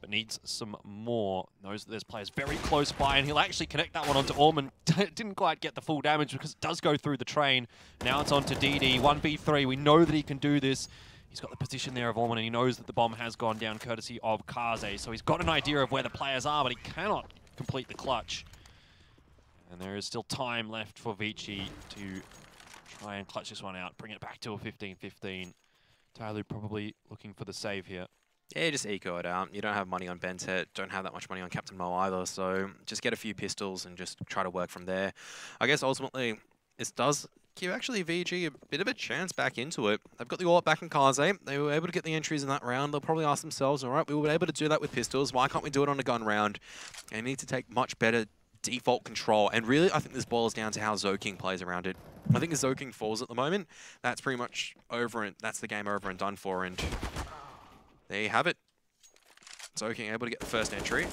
but needs some more. Knows that there's players very close by, and he'll actually connect that one onto Orman. Didn't quite get the full damage because it does go through the train. Now it's on to DD, 1v3. We know that he can do this. He's got the position there of Orman, and he knows that the bomb has gone down courtesy of Kaze. So he's got an idea of where the players are, but he cannot complete the clutch. And there is still time left for ViCi to try and clutch this one out, bring it back to a 15-15. Tyloo probably looking for the save here. Yeah, just eco it out. You don't have money on Bentet, don't have that much money on Captain Mo either, so just get a few pistols and just try to work from there. I guess ultimately, this does give actually VG a bit of a chance back into it. They've got the AWP back in Kaze. They were able to get the entries in that round. They'll probably ask themselves, all right, we were able to do that with pistols. Why can't we do it on a gun round? They need to take much better default control. And really, I think this boils down to how Zoking plays around it. I think if Zoking falls at the moment, that's pretty much over, and that's the game over and done for. And there you have it. Zoking able to get the first entry.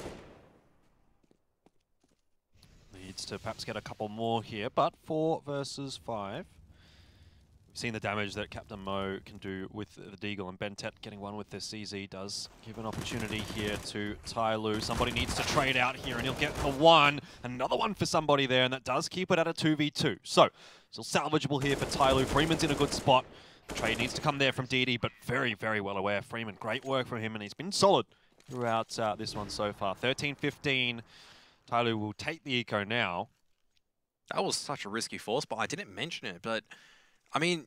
Needs to perhaps get a couple more here, but 4 versus 5. We've seen the damage that Captain Mo can do with the Deagle, and Bentet getting one with the CZ does give an opportunity here to Tyloo. Somebody needs to trade out here, and he'll get the one. Another one for somebody there, and that does keep it at a 2v2. So, still salvageable here for Tyloo. Freeman's in a good spot. Trade needs to come there from DD, but very, very well aware. Freeman, great work from him, and he's been solid throughout this one so far. 13-15. Tyloo will take the eco now. That was such a risky force, but I didn't mention it. But, I mean,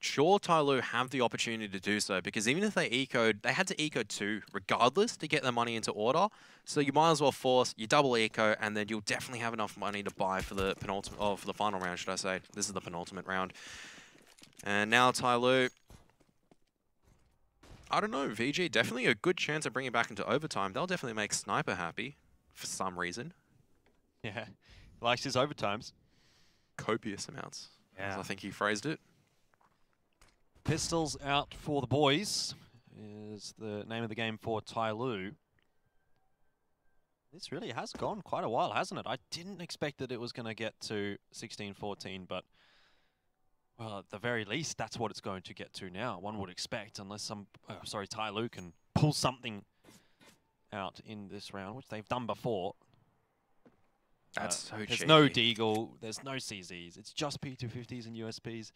sure, Tyloo have the opportunity to do so, because even if they ecoed, they had to eco 2 regardless to get their money into order. So you might as well force, you double eco, and then you'll definitely have enough money to buy for the penultimate, oh, for the final round, should I say. This is the penultimate round. And now Tyloo, I don't know, VG, definitely a good chance of bringing it back into overtime. They'll definitely make Sniper happy for some reason. Yeah, likes his overtimes. Copious amounts, yeah. as I think he phrased it. Pistols out for the boys is the name of the game for Tyloo. This really has gone quite a while, hasn't it? I didn't expect that it was going to get to 16-14, but well, at the very least, that's what it's going to get to now. One would expect, unless Tyloo can pull something out in this round, which they've done before. That's so cheeky. There's no Deagle, there's no CZs. It's just P250s and USPs.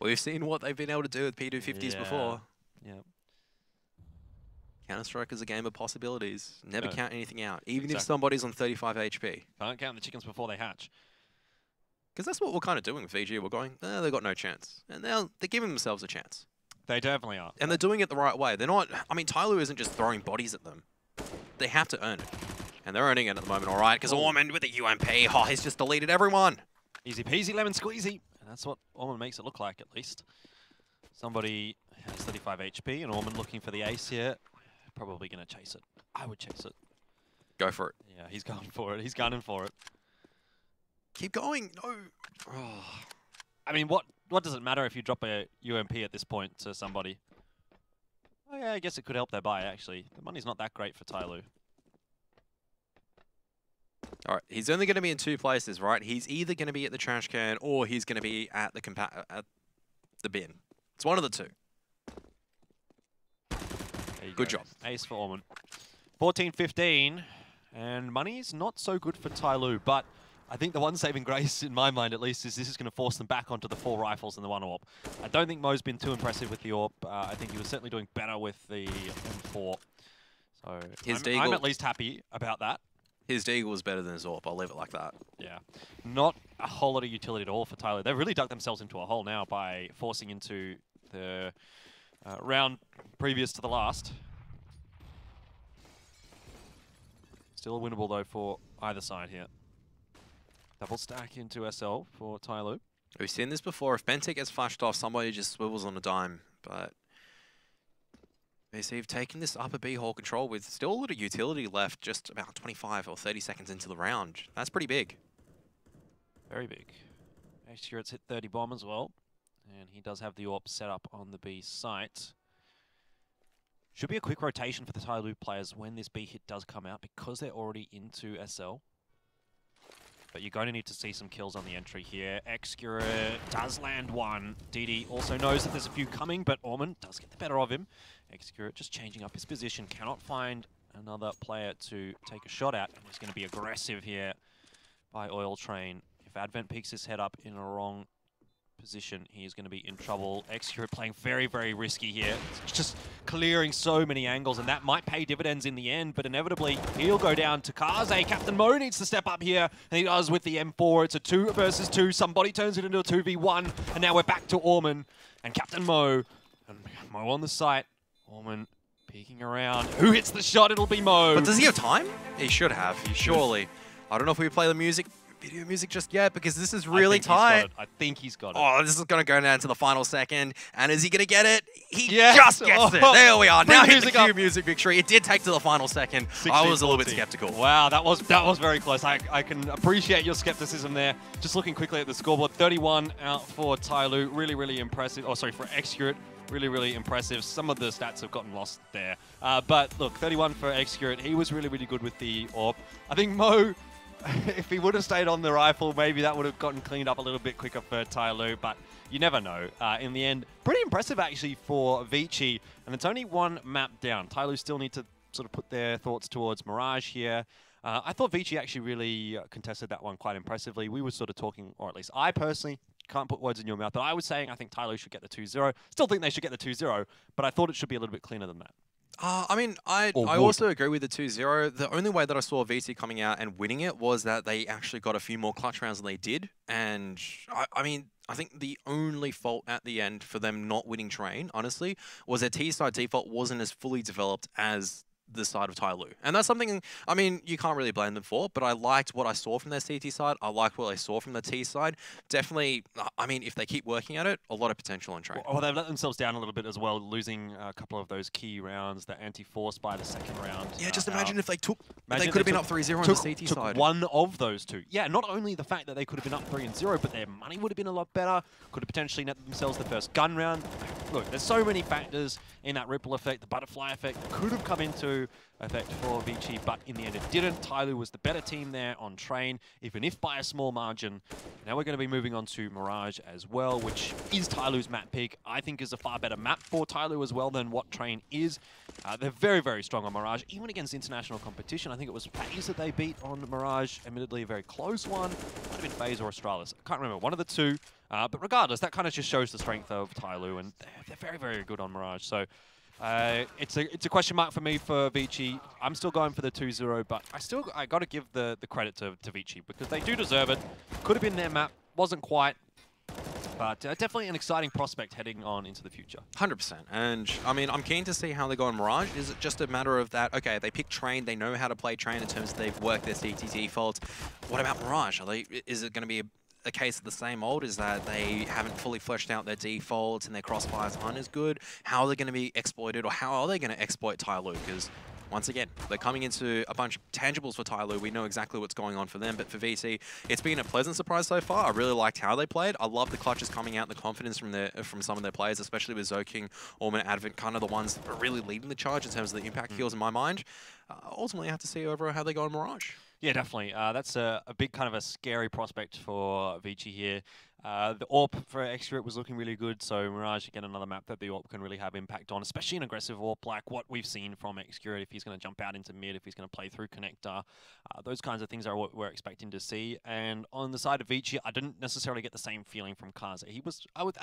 We've seen what they've been able to do with P250s before. Yeah. Counter-Strike is a game of possibilities. Never count anything out, even Exactly. if somebody's on 35 HP. Can't count the chickens before they hatch. Because that's what we're kind of doing with VG. We're going, they've got no chance. And they're giving themselves a chance. They definitely are. And they're doing it the right way. They're not, I mean, Tyloo isn't just throwing bodies at them. They have to earn it. And they're earning it at the moment, all right? Because Ormond with the UMP, oh, he's just deleted everyone. Easy peasy, lemon squeezy. And that's what Ormond makes it look like, at least. Somebody has 35 HP, and Ormond looking for the ace here. Probably going to chase it. I would chase it. Go for it. Yeah, he's going for it. He's gunning for it. Keep going. No. Oh. I mean, what does it matter if you drop a UMP at this point to somebody? Oh, yeah, I guess it could help their buy, actually. The money's not that great for Tyloo. All right, he's only going to be in 2 places, right? He's either going to be at the trash can or he's going to be at the bin. It's one of the 2. Good job. Ace for Ormond. 14-15, and money's not so good for Tyloo, but I think the one saving grace, in my mind at least, is this is going to force them back onto the 4 rifles and the 1 AWP. I don't think Mo's been too impressive with the AWP. I think he was certainly doing better with the M4. So I'm at least happy about that. His Deagle was better than his AWP, I'll leave it like that. Yeah. Not a whole lot of utility at all for Tyloo. They've really dug themselves into a hole now by forcing into the round previous to the last. Still winnable, though, for either side here. Double stack into SL for Tyloo. We've seen this before. If Bentek gets flashed off, somebody just swivels on a dime. But they see you've taken this upper B hole control with still a little utility left, just about 25 or 30 seconds into the round. That's pretty big. Very big. Next year it's hit 30 bomb as well. And he does have the AWP set up on the B site. Should be a quick rotation for the Tyloo players when this B hit does come out, because they're already into SL. But you're going to need to see some kills on the entry here. Excura does land one. DD also knows that there's a few coming, but Ormond does get the better of him. Excura just changing up his position. Cannot find another player to take a shot at. He's going to be aggressive here by Oil Train. If Advent picks his head up in a wrong position, he's going to be in trouble. Excura playing very, very risky here. It's just clearing so many angles, and that might pay dividends in the end, but inevitably he'll go down to Kaze. Captain Mo needs to step up here, and he does with the M4. It's a 2 versus 2. Somebody turns it into a 2v1, and now we're back to Ormond and Captain Mo. And Mo on the site. Ormond Peeking around. Who hits the shot? It'll be Mo. But does he have time? He should have. Surely. I don't know if we play the video music just yet, because this is really tight. I think he's got it. Oh, this is going to go down to the final second. And is he going to get it? He just gets it. There we are. Now hit the cue music victory. It did take to the final second. I was a little bit skeptical. Wow, that was very close. I can appreciate your skepticism there. Just looking quickly at the scoreboard, 31 out for Tyloo. Really, really impressive. Oh, sorry, for Xcurate. Really, really impressive. Some of the stats have gotten lost there. But look, 31 for Xcurate. He was really, really good with the AWP. I think Mo, if he would have stayed on the rifle, maybe that would have gotten cleaned up a little bit quicker for Tyloo, but you never know. In the end, pretty impressive actually for ViCi, and it's only one map down. Tyloo still need to sort of put their thoughts towards Mirage here. I thought ViCi actually really contested that one quite impressively. We were sort of talking, or at least I personally, can't put words in your mouth, but I was saying I think Tyloo should get the 2-0. Still think they should get the 2-0, but I thought it should be a little bit cleaner than that. I mean, I also agree with the 2-0. The only way that I saw ViCi coming out and winning it was that they actually got a few more clutch rounds than they did. And, I mean, I think the only fault at the end for them not winning Train, honestly, was their T-side default wasn't as fully developed as the side of Tyloo. And that's something, I mean, you can't really blame them for, but I liked what I saw from their CT side. I liked what I saw from the T side. Definitely, I mean, if they keep working at it, a lot of potential on Train. Well, they've let themselves down a little bit as well, losing a couple of those key rounds, the anti-force by the second round. Yeah, just imagine if they took, they could have been up 3-0 on the CT side. One of those two. Yeah, not only the fact that they could have been up 3-0, but their money would have been a lot better, could have potentially net themselves the first gun round. Look, there's so many factors in that ripple effect, the butterfly effect that could have come into effect for ViCi, but in the end it didn't. Tyloo was the better team there on Train, even if by a small margin. Now we're going to be moving on to Mirage as well, which is Tyloo's map pick. I think is a far better map for Tyloo as well than what Train is. They're very, very strong on Mirage, even against international competition. I think it was FaZe that they beat on Mirage, admittedly a very close one. Might have been FaZe or Astralis. I can't remember, one of the two. But regardless, that kind of just shows the strength of Tyloo, and they're very, very good on Mirage. So it's a question mark for me for ViCi. I'm still going for the 2-0, but I got to give the credit to ViCi because they do deserve it. Could have been their map, wasn't quite. But definitely an exciting prospect heading on into the future. 100%. And, I mean, I'm keen to see how they go on Mirage. Is it just a matter of that, okay, they pick Train, they know how to play Train in terms of they've worked their CT defaults. What about Mirage? Is it going to be a case of the same old, is that they haven't fully fleshed out their defaults and their crossfires aren't as good? How are they going to be exploited, or how are they going to exploit Tyloo? Because once again, they're coming into a bunch of tangibles for Tyloo. We know exactly what's going on for them, but for ViCi, it's been a pleasant surprise so far. I really liked how they played. I love the clutches coming out, the confidence from some of their players, especially with Zoking, Orman, Advent, kind of the ones that are really leading the charge in terms of the impact kills in my mind. Ultimately, I have to see overall how they go on Mirage. Yeah, definitely. That's a big kind of a scary prospect for ViCi here. The AWP for Xcurate was looking really good, so Mirage, again, another map that the AWP can really have impact on, especially an aggressive AWP like what we've seen from Xcurate, if he's going to jump out into mid, if he's going to play through connector. Those kinds of things are what we're expecting to see. And on the side of ViCi, I didn't necessarily get the same feeling from Kaze. I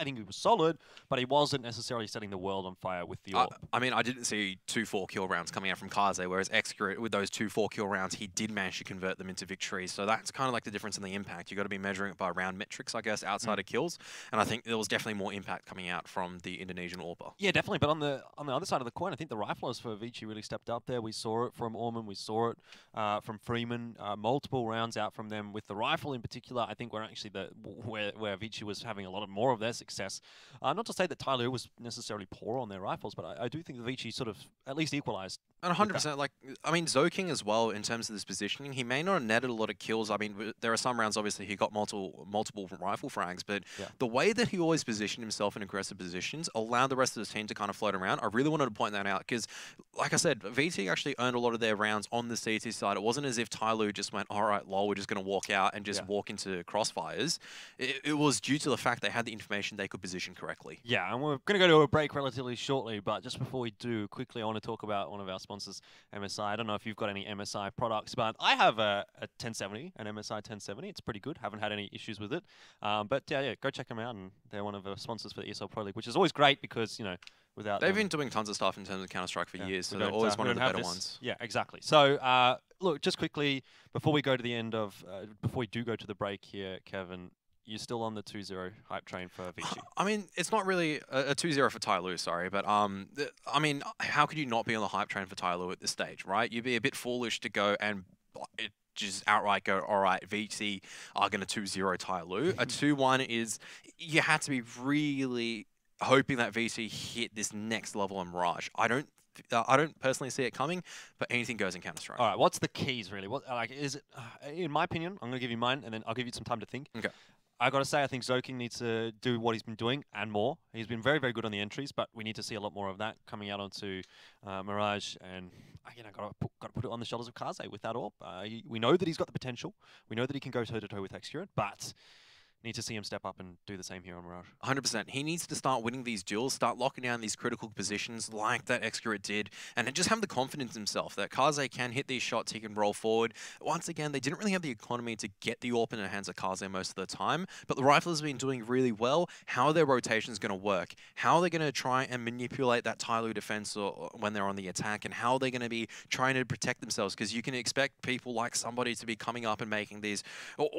think he was solid, but he wasn't necessarily setting the world on fire with the AWP. I mean, I didn't see 2 4-kill rounds coming out from Kaze, whereas Xcurate, with those 2 4-kill rounds, he did manage to convert them into victories. So that's kind of like the difference in the impact. You've got to be measuring it by round metrics, I guess, outside of kills. And I think there was definitely more impact coming out from the Indonesian AWPer. Yeah, definitely. But on the other side of the coin, I think the riflers for ViCi really stepped up there. We saw it from Orman, we saw it from Freeman. Multiple rounds out from them with the rifle in particular. I think we're actually where ViCi was having a lot more of their success. Not to say that Tyloo was necessarily poor on their rifles, but I do think that ViCi sort of at least equalized. And 100%, like, I mean, Zoking as well, in terms of this positioning, he may not have netted a lot of kills. I mean, there are some rounds, obviously, he got multiple rifle frags, but the way that he always positioned himself in aggressive positions allowed the rest of his team to kind of float around. I really wanted to point that out because, like I said, ViCi actually earned a lot of their rounds on the CT side. It wasn't as if Tyloo just went, all right, lol, we're just going to walk out and just walk into crossfires. It was due to the fact they had the information they could position correctly. Yeah, and we're going to go to a break relatively shortly, but just before we do, quickly, I want to talk about one of our sponsors, MSI. I don't know if you've got any MSI products, but I have a 1070, an MSI 1070. It's pretty good. Haven't had any issues with it. But yeah, go check them out. And they're one of the sponsors for the ESL Pro League, which is always great because, you know, without they've been doing tons of stuff in terms of Counter-Strike for years, so they're always one of the better ones. Yeah, exactly. So, look, just quickly, before we go to the end of, before we do go to the break here, Kevin, you're still on the 2-0 hype train for ViCi. I mean, it's not really a 2-0 for Tyloo, sorry, but I mean, how could you not be on the hype train for Tyloo at this stage, right? You'd be a bit foolish to go and just outright go, all right, ViCi are going to 2-0 Tyloo. A 2-1 is, you had to be really hoping that ViCi hit this next level in Mirage. I don't personally see it coming, but anything goes in Counter-Strike. All right, what's the keys really? What is it? In my opinion, I'm gonna give you mine, and then I'll give you some time to think. Okay. I gotta say, I think Zoking needs to do what he's been doing and more. He's been very, very good on the entries, but we need to see a lot more of that coming out onto Mirage, and gotta put it on the shoulders of Kaze with that AWP. We know that he's got the potential. We know that he can go toe to toe with Excurrent, but need to see him step up and do the same here on Mirage. 100%. He needs to start winning these duels, start locking down these critical positions like that Excurrent did, and then just have the confidence in himself that Kaze can hit these shots, he can roll forward. Once again, they didn't really have the economy to get the AWP in the hands of Kaze most of the time, but the Riflers have been doing really well. How are their rotations going to work? How are they going to try and manipulate that Tyloo defense when they're on the attack, and how are they going to be trying to protect themselves? Because you can expect people like somebody to be coming up and making these,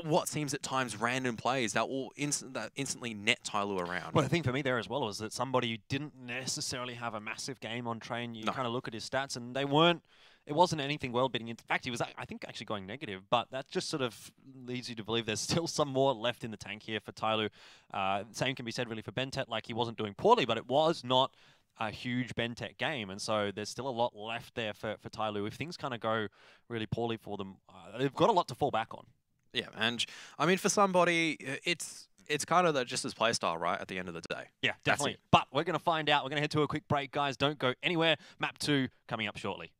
what seems at times random plays that will instantly net Tyloo around. Well, the thing for me there as well was that somebody who didn't necessarily have a massive game on train, you kind of look at his stats and they weren't, it wasn't anything world-beating. In fact, he was, I think, actually going negative, but that just sort of leads you to believe there's still some more left in the tank here for Tyloo. Same can be said really for Bentet, like he wasn't doing poorly, but it was not a huge Bentet game, and so there's still a lot left there for Tyloo. If things kind of go really poorly for them, they've got a lot to fall back on. Yeah, and I mean, for somebody, it's kind of just his playstyle, right, at the end of the day. Yeah, definitely. But we're going to find out. We're going to head to a quick break, guys. Don't go anywhere. Map 2 coming up shortly.